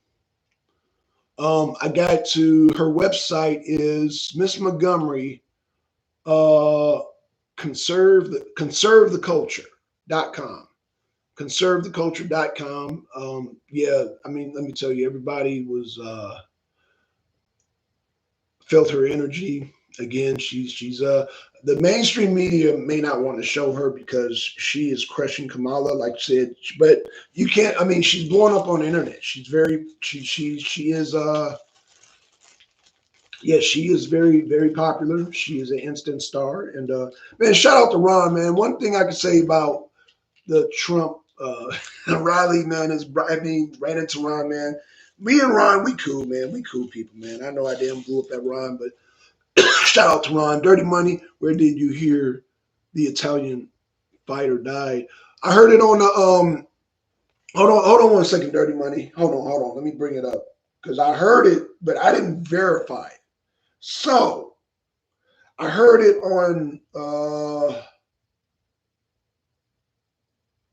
I got to her website is Miss Montgomery, conserve the culture.com. Conservetheculture.com. Yeah, I mean, let me tell you, everybody was felt her energy. Again, she's the mainstream media may not want to show her because she is crushing Kamala, like I said, but you can't. I mean, she's blowing up on the internet. She's very she is yeah, she is very, very popular. She is an instant star. And man, shout out to Ron, man. One thing I can say about the Trump Riley, man, is ran into Ron, man. Me and Ron, we cool, man. We cool people, man. I know I damn blew up that Ron, but shout out to Ron. Dirty Money, where did you hear the Italian fighter died? I heard it on the hold on 1 second, Dirty Money. Hold on. Let me bring it up. Because I heard it, but I didn't verify it. So I heard it on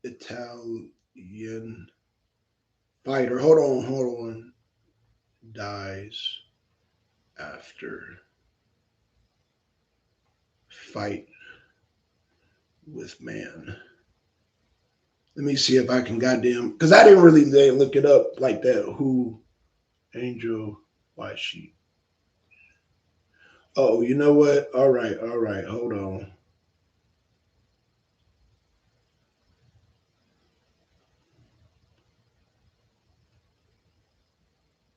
Italian fighter. Hold on. Dies after fight with man. Let me see if I can goddamn, because I didn't really look it up like that. Who Angel? Why she? Oh, you know what? All right. Hold on.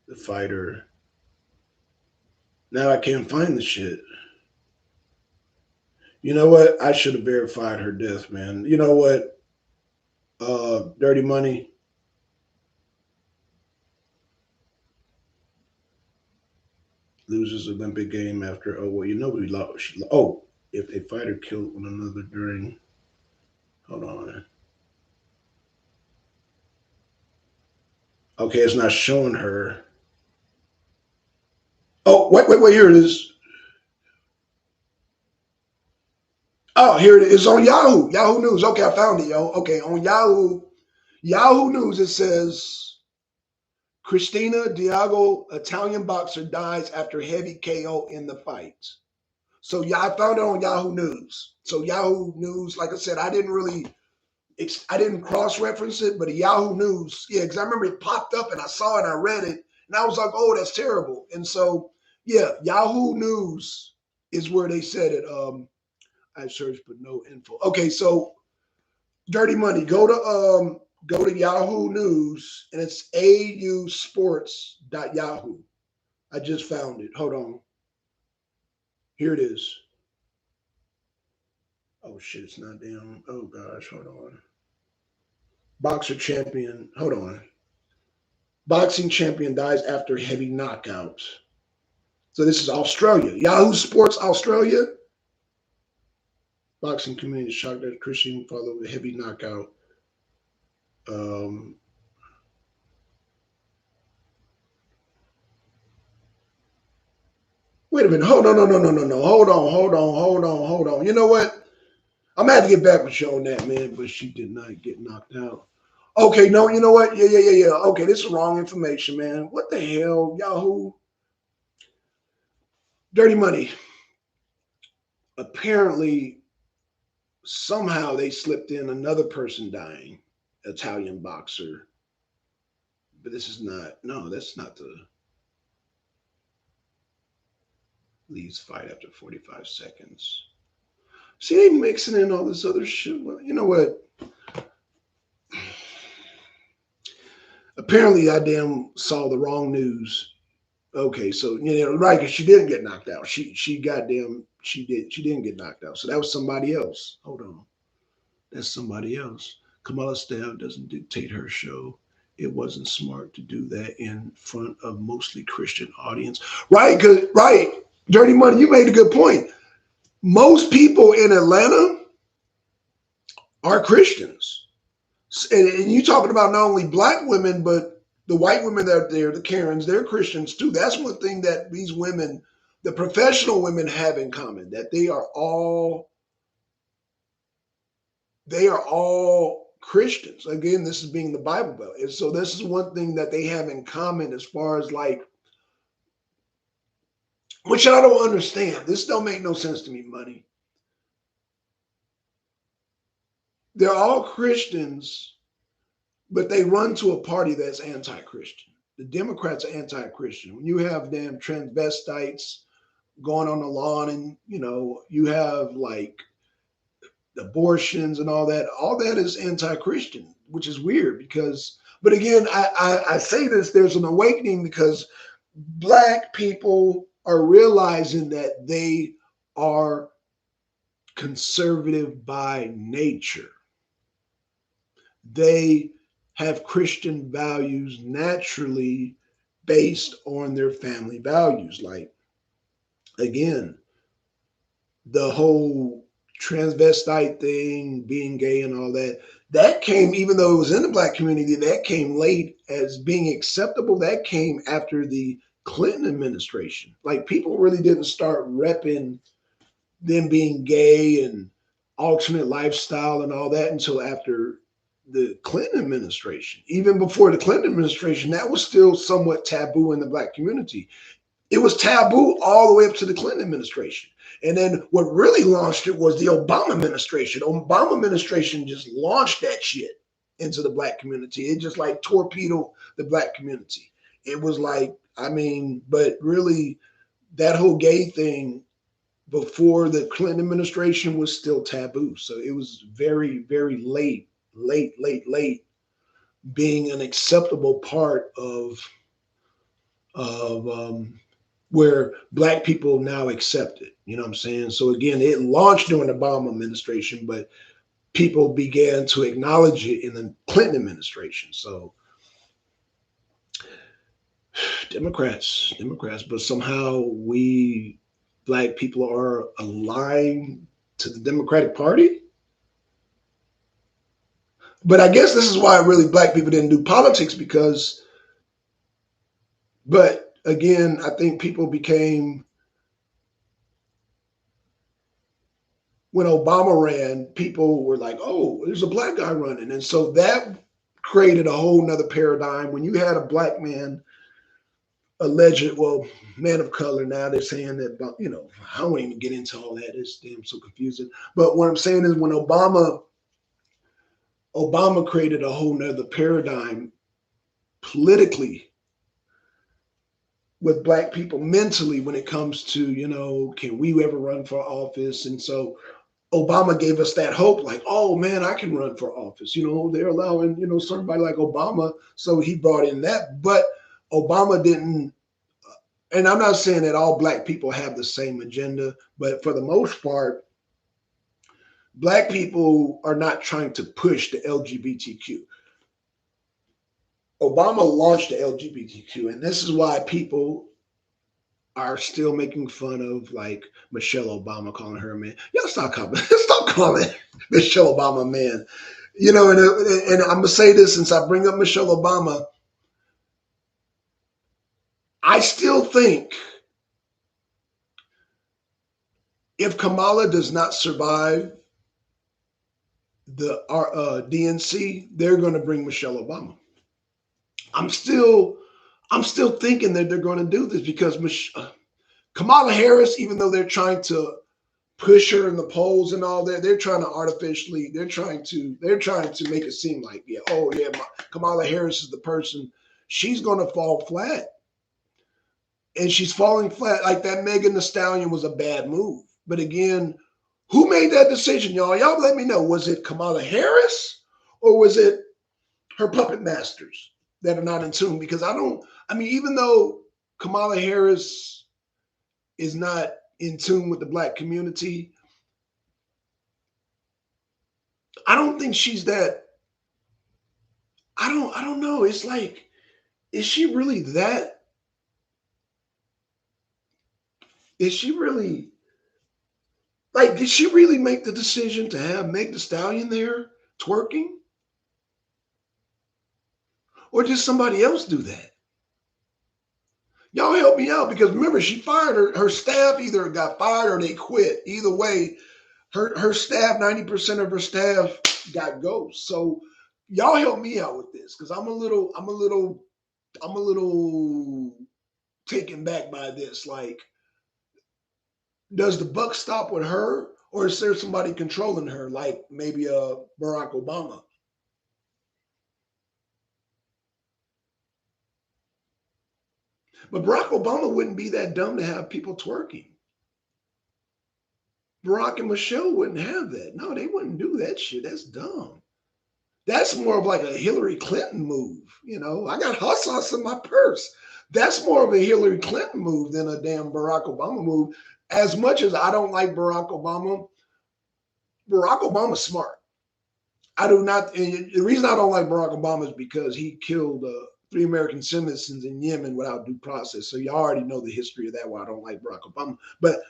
The fighter. Now I can't find the shit. You know what? I should have verified her death, man. You know what? Dirty Money. Loses Olympic game after. Oh well, you know we lost. If a fighter killed one another during. Hold on. Okay, it's not showing her. Oh, wait, here it is. Oh, here it is. It's on Yahoo. Yahoo News. Okay, I found it, yo. Okay, on Yahoo News, it says Christina Diago, Italian boxer, dies after heavy KO in the fight. So yeah, I found it on Yahoo News. So Yahoo News, like I said, I didn't cross-reference it, but Yahoo News, yeah, because I remember it popped up and I saw it, I read it, and I was like, oh, that's terrible. And so, yeah, Yahoo News is where they said it. I searched, but no info. Okay, so Dirty Money, go to Yahoo News, and it's ausports.yahoo. I just found it. Hold on. Here it is. Oh shit, it's not down. Oh gosh, hold on. Boxer champion. Hold on. Boxing champion dies after heavy knockout. So this is Australia. Yahoo Sports Australia. Boxing community shocked that Christian followed a heavy knockout. Wait a minute. Hold on. No. Hold on. You know what? I'm gonna have to get back with you on that, man. But she did not get knocked out. Okay, no, you know what? Yeah. Okay, this is wrong information, man. What the hell, Yahoo? Dirty Money. Apparently, somehow they slipped in another person dying, Italian boxer. But this is not. No, that's not the leaves fight after 45 seconds. See, they mixing in all this other shit. Well, you know what? Apparently, I damn saw the wrong news. Okay, so right, because she didn't get knocked out. She goddamn she didn't get knocked out. So that was somebody else. Hold on. That's somebody else. Kamala Stab doesn't dictate her show. It wasn't smart to do that in front of mostly Christian audience. Right, right. Dirty Money, you made a good point. Most people in Atlanta are Christians. And you talking about not only black women, but the white women that are there, the Karens, they're Christians too. That's one thing that these women, the professional women, have in common, that they are all Christians. Again, this is being the Bible Belt. And so this is one thing that they have in common as far as like, which I don't understand. This don't make no sense to me, Money. They're all Christians, but they run to a party that's anti-Christian. The Democrats are anti-Christian. When you have damn transvestites going on the lawn and, you have like abortions and all that is anti-Christian, which is weird because, but again, I say this, there's an awakening because black people are realizing that they are conservative by nature. They have Christian values naturally based on their family values. Like, again, the whole transvestite thing, being gay and all that came, even though it was in the black community, that came late as being acceptable. That came after the Clinton administration. Like, people really didn't start repping them being gay and alternate lifestyle and all that until after the Clinton administration. Even before the Clinton administration, that was still somewhat taboo in the black community. It was taboo all the way up to the Clinton administration. And then what really launched it was the Obama administration. Obama administration just launched that shit into the black community. It just like torpedoed the black community. It was like, but really that whole gay thing before the Clinton administration was still taboo. So it was very, very late being an acceptable part of where black people now accept it. You know what I'm saying? So again, it launched during the Obama administration, but people began to acknowledge it in the Clinton administration. So Democrats, but somehow we black people are aligned to the Democratic Party. But I guess this is why really black people didn't do politics but again, I think people became, when Obama ran, people were like, oh, there's a black guy running. And so that created a whole nother paradigm. When you had a black man, man of color, now they're saying that, I won't even get into all that. It's damn so confusing. But what I'm saying is when Obama created a whole nother paradigm politically with black people mentally when it comes to, can we ever run for office? And so Obama gave us that hope, like, oh man, I can run for office. They're allowing, somebody like Obama. So he brought in that, but Obama didn't, and I'm not saying that all black people have the same agenda, but for the most part, black people are not trying to push the LGBTQ. Obama launched the LGBTQ, and this is why people are still making fun of like Michelle Obama, calling her a man. Y'all stop calling Michelle Obama a man. And I'm gonna say this, since I bring up Michelle Obama, I still think if Kamala does not survive the DNC, they're going to bring Michelle Obama. I'm still thinking that they're going to do this because Kamala Harris, even though they're trying to push her in the polls and all that, they're trying to make it seem like, Kamala Harris is the person. She's going to fall flat. And she's falling flat. Like that Megan Thee Stallion was a bad move. But again, who made that decision, y'all? Y'all let me know. Was it Kamala Harris or was it her puppet masters that are not in tune? Because even though Kamala Harris is not in tune with the Black community. I don't think she's that. I don't know. It's like, is she really that? Is she really like, did she really make the decision to have Meg Thee Stallion there twerking? Or did somebody else do that? Y'all help me out, because remember, she fired her staff, either got fired or they quit. Either way, her staff, 90% of her staff got ghosts. So y'all help me out with this, because I'm a little taken back by this. Like, does the buck stop with her, or is there somebody controlling her, like maybe Barack Obama? But Barack Obama wouldn't be that dumb to have people twerking. Barack and Michelle wouldn't have that. No, they wouldn't do that shit. That's dumb. That's more of like a Hillary Clinton move. You know, I got hot sauce in my purse. That's more of a Hillary Clinton move than a damn Barack Obama move. As much as I don't like Barack Obama's smart. I do not. And the reason I don't like Barack Obama is because he killed 3 American citizens in Yemen without due process. So you already know the history of that, why I don't like Barack Obama. But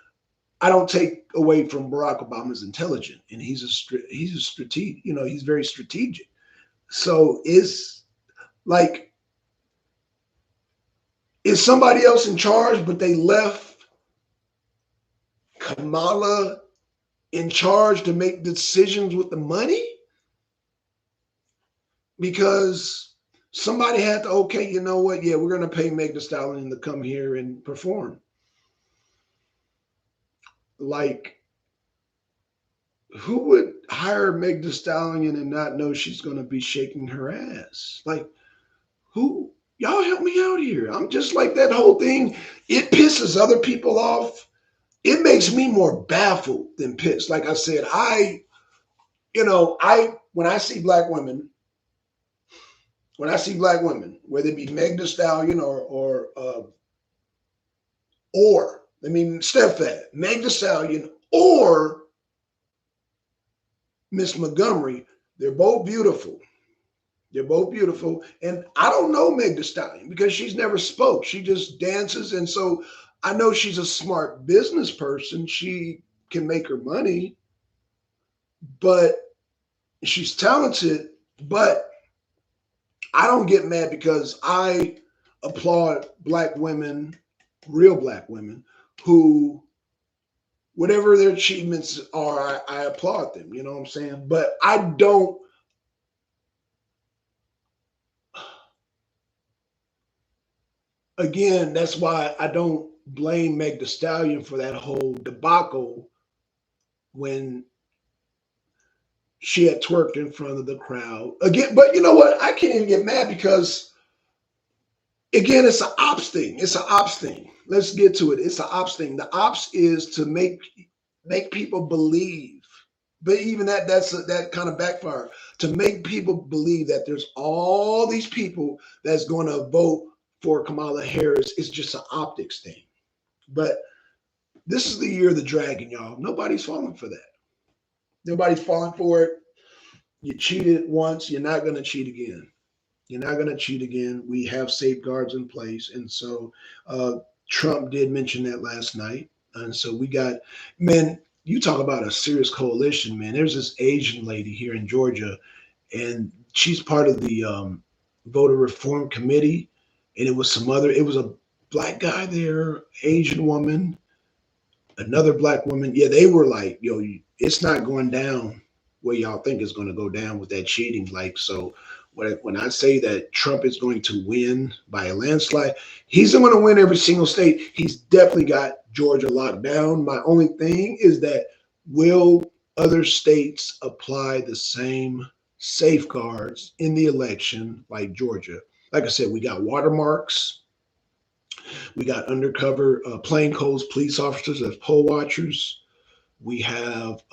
I don't take away from Barack Obama's intelligence, and he's a strategic. You know, he's very strategic. So it's like, is somebody else in charge, but they left Kamala in charge to make decisions with the money? Because somebody had to, okay, you know what? Yeah, we're going to pay Meg Thee Stallion to come here and perform. Like, who would hire Meg Thee Stallion and not know she's going to be shaking her ass? Like, who? Y'all help me out here. I'm just like, that whole thing, it pisses other people off. It makes me more baffled than pissed. Like I said, when I see black women, whether it be Meg Thee Stallion or Stepfat, Meg Thee Stallion or Miss Montgomery, they're both beautiful. They're both beautiful. And I don't know Meg Thee Stallion because she's never spoke. She just dances. And so I know she's a smart business person. She can make her money, but she's talented. But I don't get mad because I applaud black women, real black women, who, whatever their achievements are, I applaud them. You know what I'm saying? But I don't. Again, that's why I don't blame Meg Thee Stallion for that whole debacle when she had twerked in front of the crowd. Again, but you know what? I can't even get mad because, again, it's an ops thing. It's an ops thing. Let's get to it. It's an ops thing. The ops is to make people believe. But even that kind of backfire, to make people believe that there's all these people that's going to vote for Kamala Harris. Is just an optics thing. But this is the year of the dragon, y'all. Nobody's falling for that. Nobody's falling for it. You cheated once, you're not going to cheat again. You're not going to cheat again. We have safeguards in place. And so Trump did mention that last night. And so we got, man, you talk about a serious coalition, man. There's this Asian lady here in Georgia, and she's part of the voter reform committee. And it was a black guy there, Asian woman, another black woman. Yeah, they were like, yo, it's not going down where y'all think it's going to go down with that cheating. Like, so when I say that Trump is going to win by a landslide, he's going to win every single state. He's definitely got Georgia locked down. My only thing is that, will other states apply the same safeguards in the election like Georgia? Like I said, we got watermarks. We got undercover plainclothes police officers as poll watchers. We have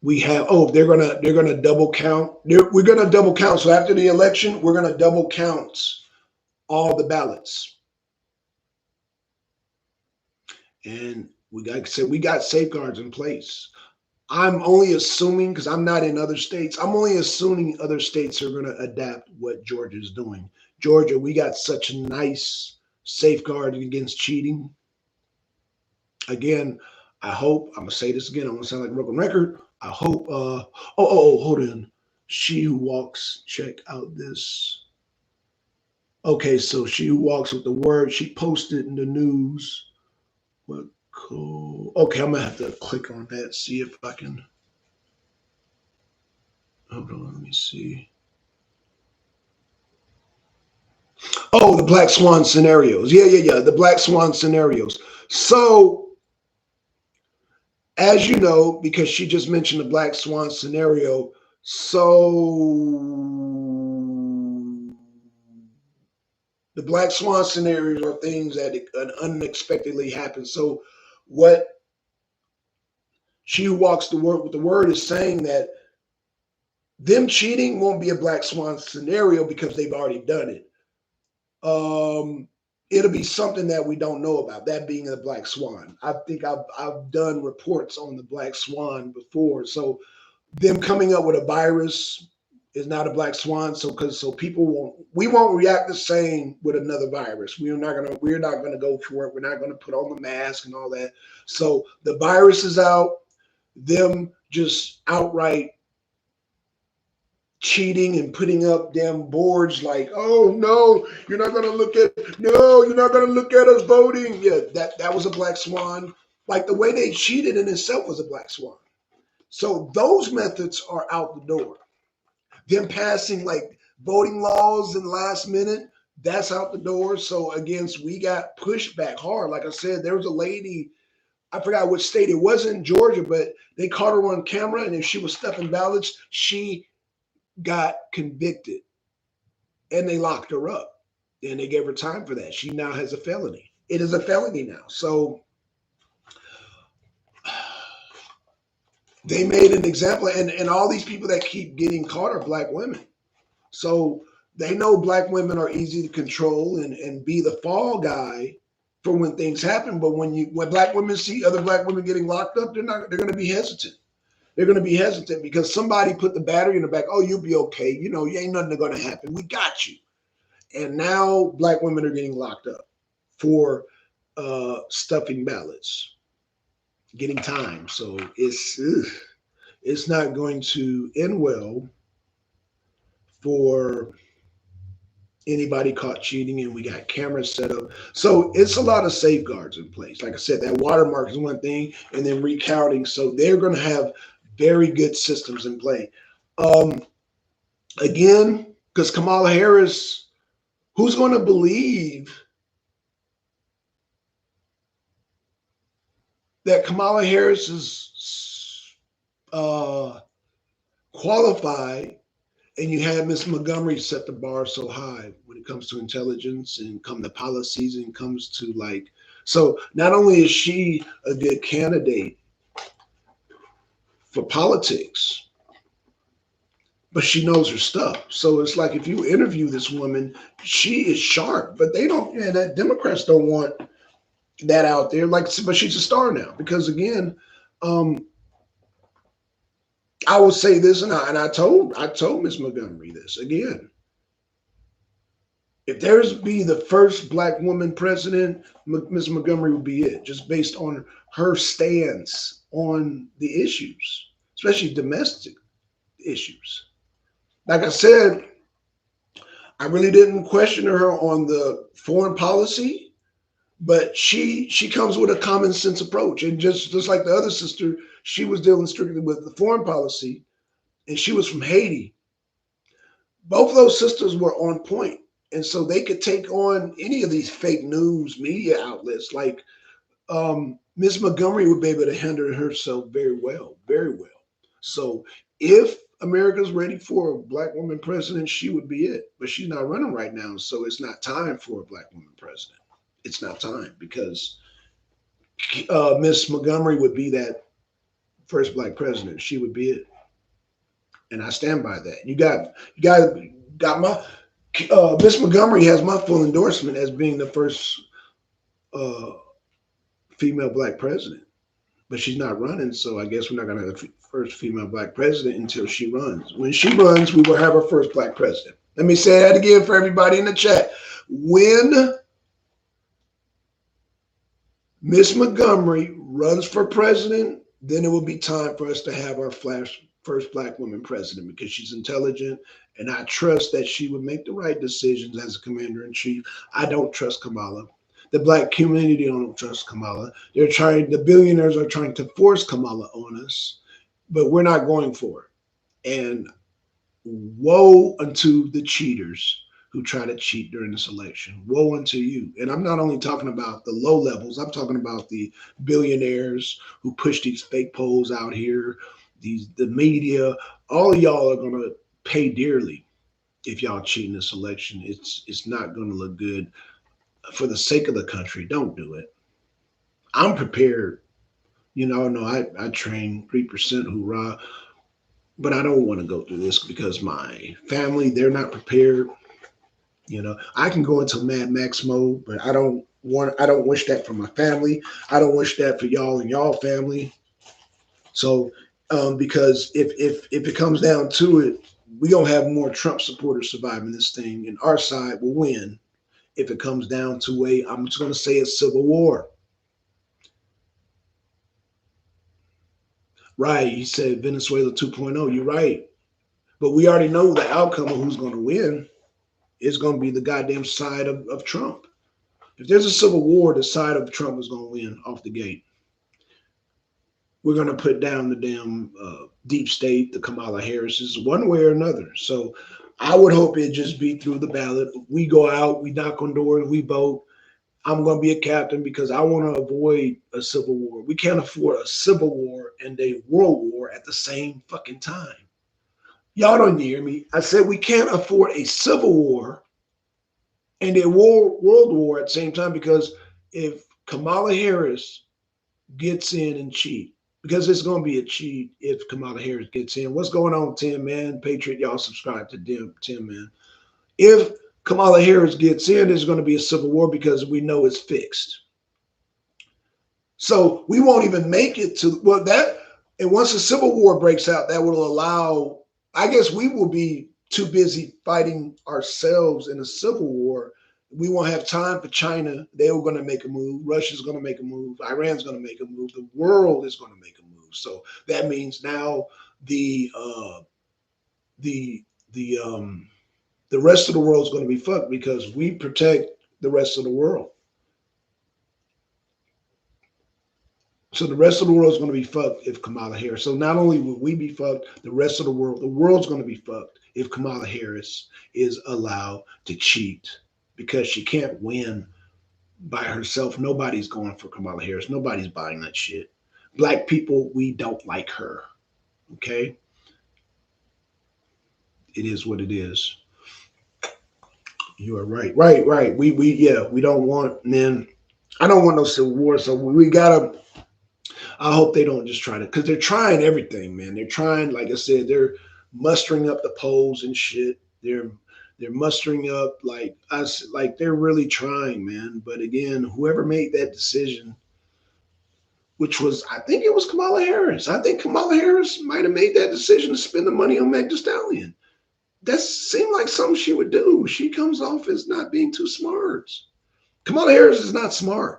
they're gonna double count. We're gonna double count. So after the election, we're gonna double count all the ballots. And we got safeguards in place. I'm only assuming, because I'm not in other states, I'm only assuming other states are going to adapt what Georgia's doing. Georgia, we got such a nice safeguard against cheating. Again, I hope, I'm going to say this again, I'm going to sound like a broken record. I hope, hold on. She who walks, check out this. Okay, so she who walks with the word, she posted in the news. What cool. Okay, I'm going to have to click on that, see if I can. Hold on, let me see. Oh, the Black Swan scenarios. Yeah. The Black Swan scenarios. So, as you know, because she just mentioned the Black Swan scenario, so the Black Swan scenarios are things that unexpectedly happen. So, what she who walks the word with the word is saying that them cheating won't be a Black Swan scenario because they've already done it. It'll be something that we don't know about, that being a Black Swan. I think I've done reports on the Black Swan before. So them coming up with a virus is not a Black Swan. So we won't react the same with another virus. We're not gonna go for it. We're not gonna put on the mask and all that. So the virus is out, them just outright cheating and putting up damn boards like, oh no, you're not gonna look at us voting. Yeah, that was a Black Swan. Like the way they cheated in itself was a Black Swan. So those methods are out the door. Them passing like voting laws in the last minute, that's out the door. So again, we got pushed back hard. Like I said, there was a lady, I forgot which state, it wasn't Georgia, but they caught her on camera, and if she was stuffing ballots, she got convicted and they locked her up and they gave her time for that. She now has a felony. It is a felony now. So they made an example, and all these people that keep getting caught are Black women. So they know Black women are easy to control and be the fall guy for when things happen. But when Black women see other Black women getting locked up, they're going to be hesitant. They're going to be hesitant because somebody put the battery in the back. Oh, you'll be okay. You ain't nothing going to happen. We got you. And now Black women are getting locked up for stuffing ballots, getting time. So it's not going to end well for anybody caught cheating, and we got cameras set up. So it's a lot of safeguards in place. Like I said, that watermark is one thing, and then recounting. So they're going to have very good systems in play. Again, because Kamala Harris, who's going to believe that Kamala Harris is qualified, and you have Ms. Montgomery set the bar so high when it comes to intelligence and come to policies and comes to so not only is she a good candidate for politics, but she knows her stuff. So it's like if you interview this woman, she is sharp, but that Democrats don't want that out there. But she's a star now because again, I will say this, and I told Ms. Montgomery this again. If there's be the first Black woman president, Ms. Montgomery would be it, just based on her stance on the issues, especially domestic issues. Like I said, I really didn't question her on the foreign policy, but she comes with a common sense approach. And just like the other sister, she was dealing strictly with the foreign policy, and she was from Haiti. Both of those sisters were on point. And so they could take on any of these fake news media outlets. Like Ms. Montgomery would be able to handle herself very well, very well. So if America's ready for a Black woman president, she would be it. But she's not running right now, so it's not time for a Black woman president. It's not time because Ms. Montgomery would be that first Black president. She would be it, and I stand by that. You got my Ms. Montgomery has my full endorsement as being the first female black president, but she's not running. So I guess we're not going to have the first female black president until she runs. When she runs, we will have our first black president. Let me say that again for everybody in the chat. When Miss Montgomery runs for president, then it will be time for us to have our first black woman president, because she's intelligent, and I trust that she would make the right decisions as a commander in chief. I don't trust Kamala. The black community don't trust Kamala. The billionaires are trying to force Kamala on us, but we're not going for it. And woe unto the cheaters who try to cheat during this election. Woe unto you. And I'm not only talking about the low levels, I'm talking about the billionaires who push these fake polls out here, the media. All of y'all are going to pay dearly if y'all cheat in this election. It's not going to look good. For the sake of the country, don't do it. I'm prepared. No, I train 3%, hoorah. But I don't want to go through this because my family, they're not prepared. I can go into Mad Max mode, but I don't wish that for my family. I don't wish that for y'all and y'all family. So, because if it comes down to it, we gonna have more Trump supporters surviving this thing, and our side will win. If it comes down to I'm just gonna say a civil war. Right? He said Venezuela 2.0. You're right, but we already know the outcome of who's gonna win. Is going to be the goddamn side of Trump. If there's a civil war, the side of Trump is going to win off the gate. We're going to put down the damn deep state, the Kamala Harris's, one way or another. So I would hope it just be through the ballot. We go out, we knock on doors, we vote. I'm going to be a captain because I want to avoid a civil war. We can't afford a civil war and a world war at the same fucking time. Y'all don't hear me. I said we can't afford a civil war and a world war at the same time, because if Kamala Harris gets in and cheat, because it's going to be a cheat if Kamala Harris gets in. What's going on, Tim, man? Patriot, y'all subscribe to Tim, man. If Kamala Harris gets in, there's going to be a civil war because we know it's fixed. So we won't even make it to, and once a civil war breaks out, that will allow, I guess we will be too busy fighting ourselves in a civil war. We won't have time for China. They're going to make a move. Russia's going to make a move. Iran's going to make a move. The world is going to make a move. So that means now the rest of the world is going to be fucked because we protect the rest of the world. So the rest of the world is going to be fucked if Kamala Harris. So not only will we be fucked, the rest of the world's going to be fucked if Kamala Harris is allowed to cheat, because she can't win by herself. Nobody's going for Kamala Harris. Nobody's buying that shit. Black people, we don't like her. Okay? It is what it is. You are right. Right. We don't want, man. I don't want no civil war. So we gotta. I hope they don't just try to, because they're trying everything, man. They're trying, like I said, they're mustering up the polls and shit. They're mustering up like us, like they're really trying, man. But again, whoever made that decision, which was, I think it was Kamala Harris. I think Kamala Harris might have made that decision to spend the money on Meg Thee Stallion. That seemed like something she would do. She comes off as not being too smart. Kamala Harris is not smart.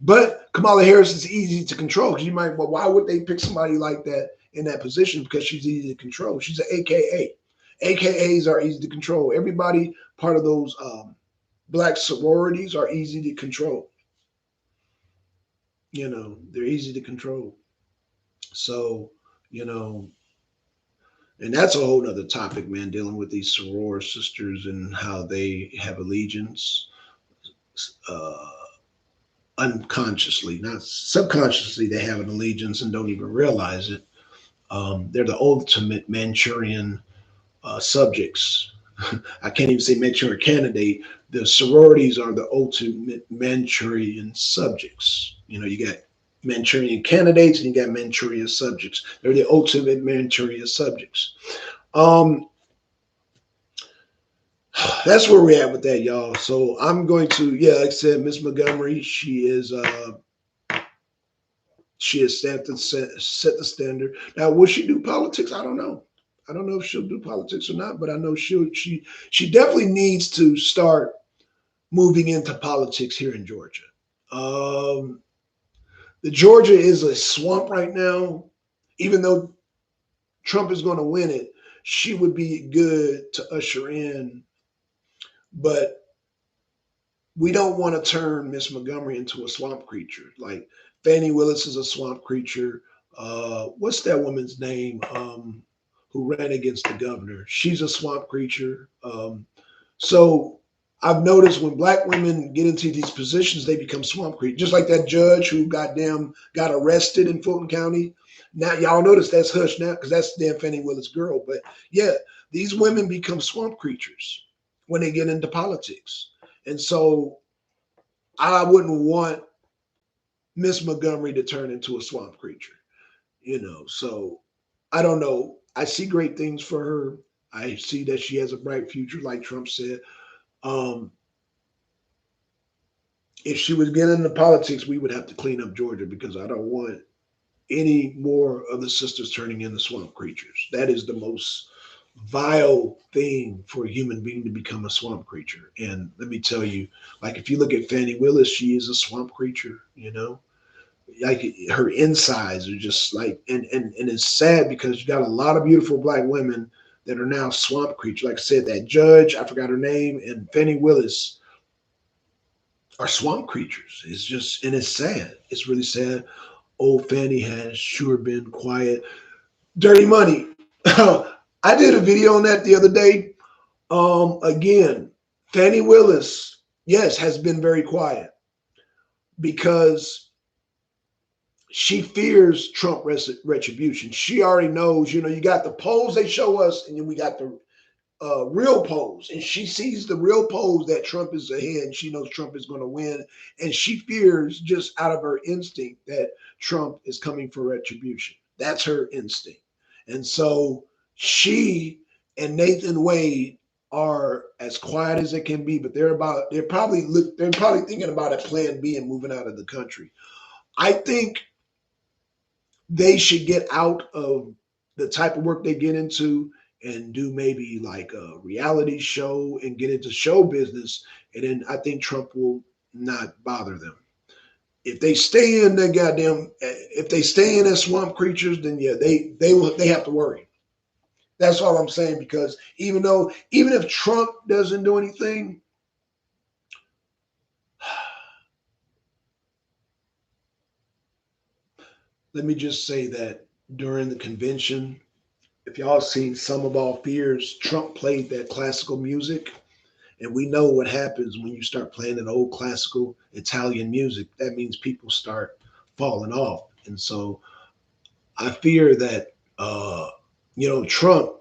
But Kamala Harris is easy to control. Because you might, well, why would they pick somebody like that in that position? Because she's easy to control. She's an AKA. AKAs are easy to control. Everybody part of those black sororities are easy to control. They're easy to control. So, and that's a whole nother topic, man, dealing with these soror sisters and how they have allegiance. Unconsciously, not subconsciously, they have an allegiance and don't even realize it. They're the ultimate Manchurian subjects. I can't even say Manchurian candidate. The sororities are the ultimate Manchurian subjects. You got Manchurian candidates and you got Manchurian subjects. They're the ultimate Manchurian subjects. That's where we're at with that, y'all. So I'm going to, like I said, Miss Montgomery, she is She has set the standard. Now, will she do politics? I don't know. I don't know if she'll do politics or not, but I know she definitely needs to start moving into politics here in Georgia. Um, the Georgia is a swamp right now. Even though Trump is going to win it, she would be good to usher in, but we don't want to turn Miss Montgomery into a swamp creature. Like Fannie Willis is a swamp creature. What's that woman's name who ran against the governor? She's a swamp creature. So I've noticed when black women get into these positions, they become swamp creatures. Just like that judge who got arrested in Fulton County. Now y'all notice that's hush now because that's damn Fannie Willis' girl. But yeah, these women become swamp creatures when they get into politics. And so I wouldn't want Miss Montgomery to turn into a swamp creature, So I don't know. I see great things for her. I see that she has a bright future, like Trump said. If she was getting into politics, we would have to clean up Georgia because I don't want any more of the sisters turning into swamp creatures. That is the most vile thing for a human being to become a swamp creature. And let me tell you, like if you look at Fannie Willis, she is a swamp creature, Like her insides are just like and it's sad because you got a lot of beautiful black women that are now swamp creatures. Like I said, that judge, I forgot her name, and Fannie Willis are swamp creatures. It's just and it's sad. It's really sad. Old Fannie has sure been quiet. Dirty money. I did a video on that the other day. Again, Fannie Willis, yes, has been very quiet because she fears Trump retribution. She already knows, you got the polls they show us, and then we got the real polls. And she sees the real polls that Trump is ahead, and she knows Trump is going to win. And she fears just out of her instinct that Trump is coming for retribution. That's her instinct. And so she and Nathan Wade are as quiet as it can be, but they're probably thinking about a plan B and moving out of the country. I think they should get out of the type of work they get into and do maybe like a reality show and get into show business. And then I think Trump will not bother them. If they stay in if they stay in as swamp creatures, then yeah, they have to worry. That's all I'm saying, because even if Trump doesn't do anything, let me just say that during the convention, if y'all seen Some of All Fears, Trump played that classical music. And we know what happens when you start playing that old classical Italian music. That means people start falling off. And so I fear that, Trump,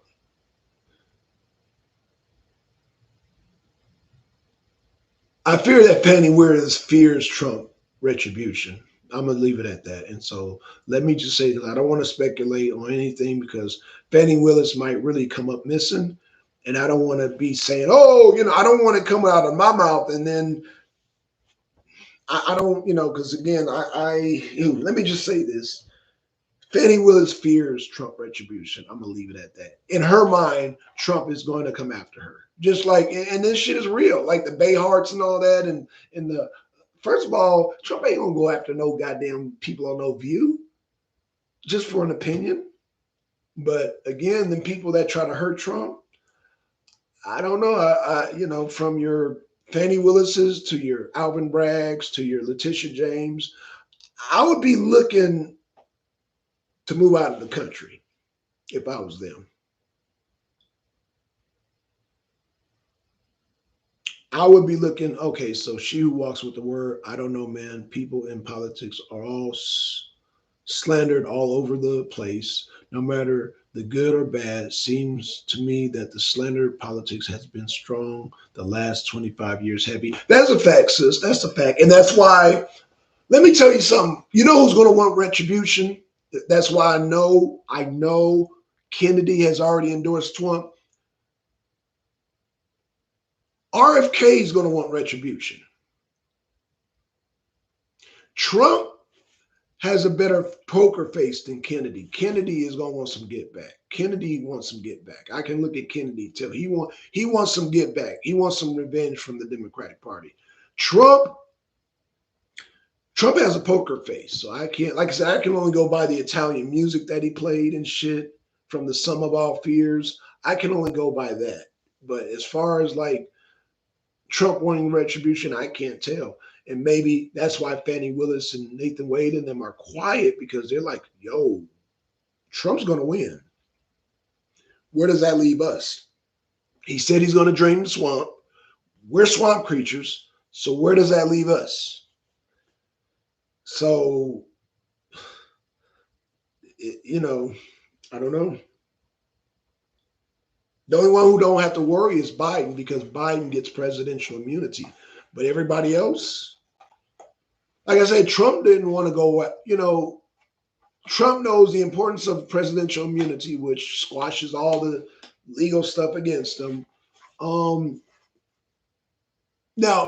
I fear that Fannie Willis fears Trump retribution. I'm going to leave it at that. And so let me just say that I don't want to speculate on anything because Fannie Willis might really come up missing. And I don't want to be saying, I don't want to come out of my mouth. And then I don't, because again, let me just say this. Fannie Willis fears Trump retribution. I'm going to leave it at that. In her mind, Trump is going to come after her. Just like, and this shit is real, like the Bayharts and all that. And first of all, Trump ain't going to go after no goddamn people on No View just for an opinion. But again, the people that try to hurt Trump, I don't know. From your Fannie Willis's to your Alvin Braggs to your Letitia James, I would be looking to move out of the country if I was them. I would be looking, okay, so she who walks with the word, I don't know, man. People in politics are all slandered all over the place, no matter the good or bad. It seems to me that the slander politics has been strong the last 25 years heavy. That's a fact, sis. That's a fact. And that's why, let me tell you something. You know who's going to want retribution? That's why I know Kennedy has already endorsed Trump. RFK is going to want retribution. Trump has a better poker face than Kennedy. Kennedy is gonna want some get back. Kennedy wants some get back. I can look at Kennedy and tell he wants some get back. He wants some revenge from the Democratic Party. Trump has a poker face, so I can't. Like I said, I can only go by the Italian music that he played and shit from the Sum of All Fears. I can only go by that. But as far as like Trump wanting retribution, I can't tell. And maybe that's why Fannie Willis and Nathan Wade and them are quiet, because they're like, yo, Trump's going to win. Where does that leave us? He said he's going to drain the swamp. We're swamp creatures. So where does that leave us? So, you know, I don't know. The only one who don't have to worry is Biden, because Biden gets presidential immunity. But everybody else, like I said, Trump didn't want to go, you know, Trump knows the importance of presidential immunity, which squashes all the legal stuff against him. Now,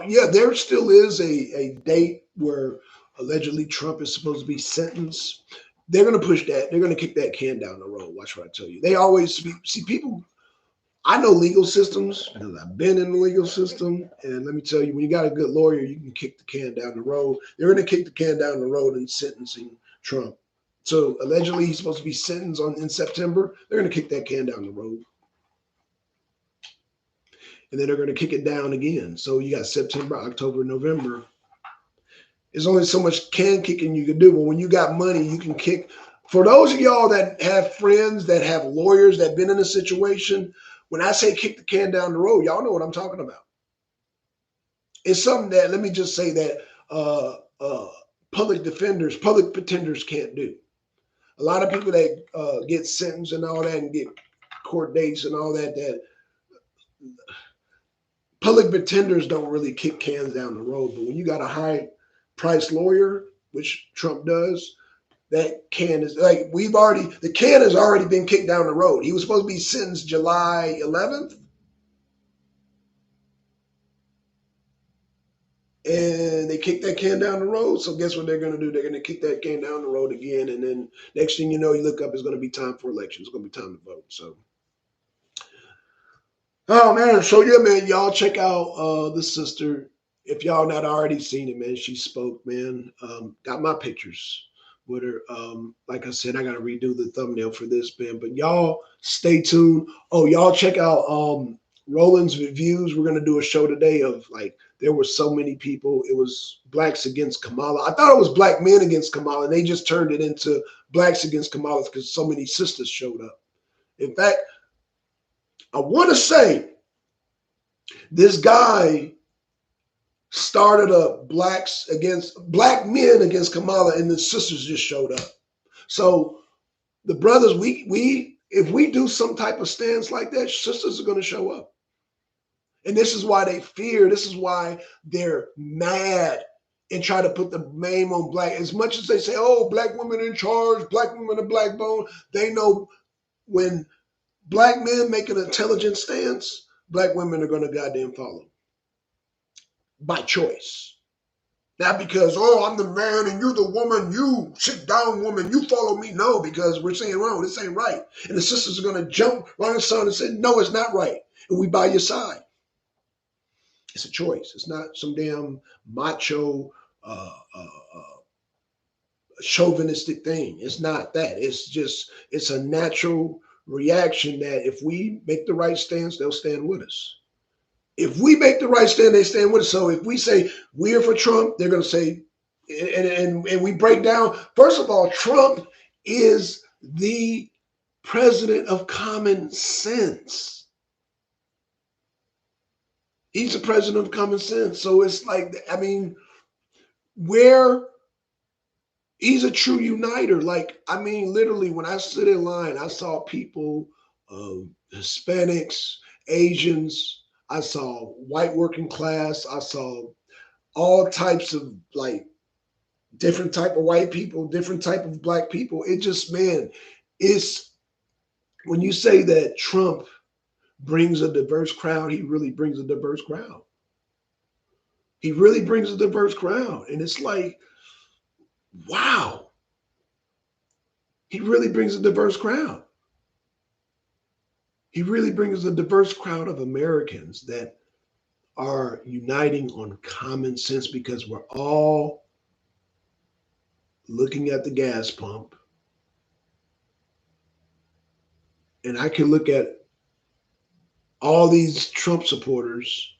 yeah, there still is a date where allegedly Trump is supposed to be sentenced. They're going to push that. They're going to kick that can down the road. Watch what I tell you. They always see people. I know legal systems because I've been in the legal system. And let me tell you, when you got a good lawyer, you can kick the can down the road. They're going to kick the can down the road in sentencing Trump. So allegedly he's supposed to be sentenced in September. They're going to kick that can down the road. And then they're going to kick it down again. So you got September, October, November. There's only so much can kicking you can do. But when you got money, you can kick. For those of y'all that have friends that have lawyers that have been in a situation, when I say kick the can down the road, y'all know what I'm talking about. It's something that, let me just say that public pretenders can't do. A lot of people that get sentenced and all that and get court dates and all that, that public pretenders don't really kick cans down the road. But when you got a high-priced lawyer, which Trump does, that can is like the can has already been kicked down the road. He was supposed to be sentenced July 11th. And they kicked that can down the road. So guess what they're going to do? They're going to kick that can down the road again. And then next thing you know, you look up, it's going to be time for elections. It's going to be time to vote. So, oh, man. So, yeah, man, y'all check out the sister. If y'all not already seen it, man, she spoke, man. Got my pictures with her. Like I said, I got to redo the thumbnail for this, man. But y'all stay tuned. Oh, y'all check out Roland's Reviews. We're going to do a show today of like, there were so many people. It was blacks against Kamala. I thought it was black men against Kamala. And they just turned it into blacks against Kamala because so many sisters showed up. In fact, I want to say this guy started a black men against Kamala, and the sisters just showed up. So the brothers, if we do some type of stance like that, sisters are going to show up. And this is why they fear. This is why they're mad and try to put the blame on black. As much as they say, oh, black women in charge, black women are black bone, they know when black men make an intelligent stance, black women are going to goddamn follow. By choice. Not because, oh, I'm the man and you're the woman, you sit down woman, you follow me. No, because we're saying, wrong, this ain't right. And the sisters are going to jump right in the sun and say, no, it's not right. And we by your side. It's a choice. It's not some damn macho, chauvinistic thing. It's not that. It's a natural reaction that if we make the right stance, they'll stand with us. If we make the right stand, they stand with us. So if we say we're for Trump, they're going to say, and we break down. First of all, Trump is the president of common sense. He's the president of common sense. So it's like, I mean, where he's a true uniter. Like, I mean, literally, when I stood in line, I saw people, Hispanics, Asians, I saw white working class, I saw all types of like different type of white people, different type of black people. It just, man, it's when you say that Trump brings a diverse crowd, he really brings a diverse crowd. He really brings a diverse crowd. And it's like, wow. He really brings a diverse crowd. He really brings a diverse crowd of Americans that are uniting on common sense because we're all looking at the gas pump. And I can look at all these Trump supporters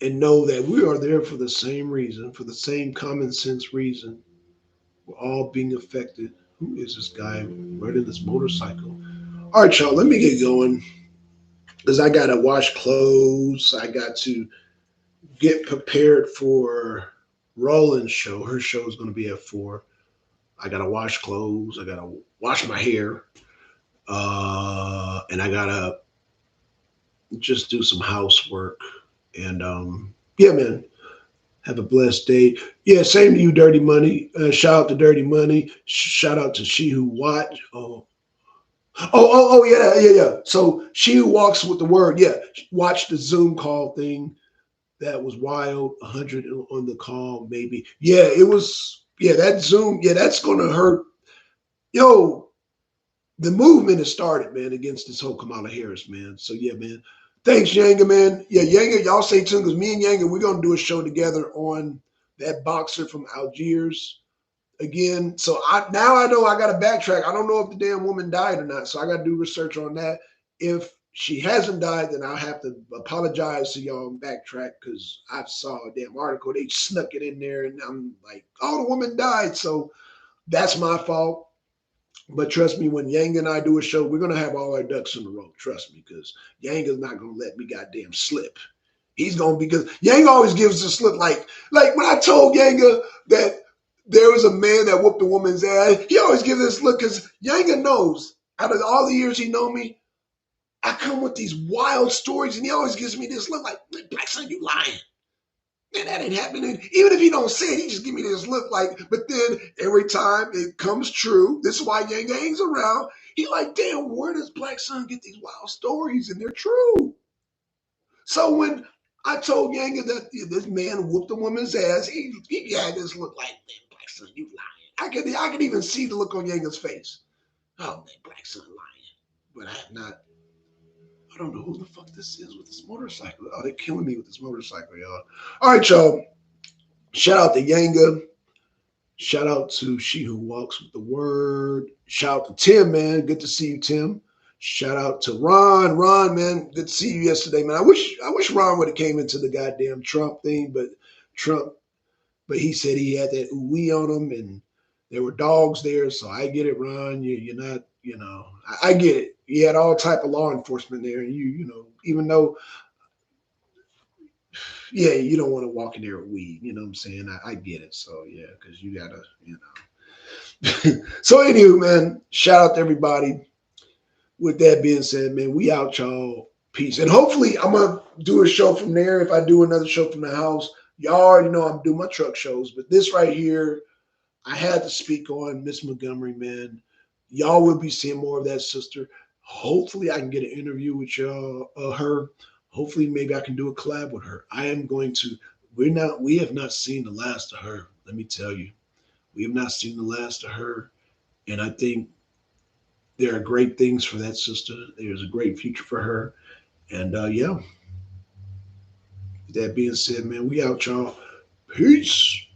and know that we are there for the same reason, for the same common sense reason. We're all being affected. Who is this guy riding this motorcycle? All right, y'all, let me get going because I got to wash clothes. I got to get prepared for Roland's show. Her show is going to be at 4. I got to wash clothes. I got to wash my hair. And I got to just do some housework. And yeah, man, have a blessed day. Yeah, same to you, Dirty Money. Shout out to Dirty Money. Shout out to She Who Watch. Oh, yeah. So She Who Walks with the Word. Yeah, watch the Zoom call thing. That was wild. 100 on the call, maybe. Yeah, it was. Yeah, that Zoom. Yeah, that's going to hurt. Yo, the movement has started, man, against this whole Kamala Harris, man. So yeah, man. Thanks, Yanga, man. Yeah, Yanga, y'all stay tuned because me and Yanga, we're gonna do a show together on that boxer from Algiers again. So I know I gotta backtrack. I don't know if the damn woman died or not. So I gotta do research on that. If she hasn't died, then I'll have to apologize to y'all and backtrack because I saw a damn article. They snuck it in there, and I'm like, oh, the woman died. So that's my fault. But trust me, when Yang and I do a show, we're gonna have all our ducks in a row. Trust me, because Yang is not gonna let me goddamn slip. He's gonna because Yang always gives a slip. Like when I told Yanga that there was a man that whooped a woman's ass, he always gives this look because Yanga knows. Out of all the years he know me, I come with these wild stories, and he always gives me this look like, Blackson, you lying. Man, that ain't happening. Even if he don't say it, he just give me this look like, but then every time it comes true, this is why Yang hangs around. He like, damn, where does Black Sun get these wild stories? And they're true. So when I told Yanga that this man whooped a woman's ass, he had this look like, man, Black Sun, you lying. I could even see the look on Yanga's face. Oh man, Black Sun lying. But I have not. I don't know who the fuck this is with this motorcycle. Oh, they're killing me with this motorcycle, y'all. All right, y'all. Shout out to Yanga. Shout out to She Who Walks with the Word. Shout out to Tim, man. Good to see you, Tim. Shout out to Ron. Ron, man, good to see you yesterday, man. I wish Ron would have came into the goddamn Trump thing, but he said he had that ooey on him and there were dogs there. So I get it, Ron. You're not, I get it. You had all type of law enforcement there, and even though yeah, you don't want to walk in there with weed. You know what I'm saying? I get it. So yeah, because you gotta, So anywho, man, shout out to everybody. With that being said, man, we out, y'all. Peace. And hopefully I'm gonna do a show from there. If I do another show from the house, y'all already know I'm doing my truck shows. But this right here, I had to speak on Miss Montgomery, man. Y'all will be seeing more of that sister. Hopefully I can get an interview with y'all, her. Hopefully, maybe I can do a collab with her. I am going to. We have not seen the last of her. Let me tell you, we have not seen the last of her, and I think there are great things for that sister. There's a great future for her, and yeah. With that being said, man, we out, y'all. Peace.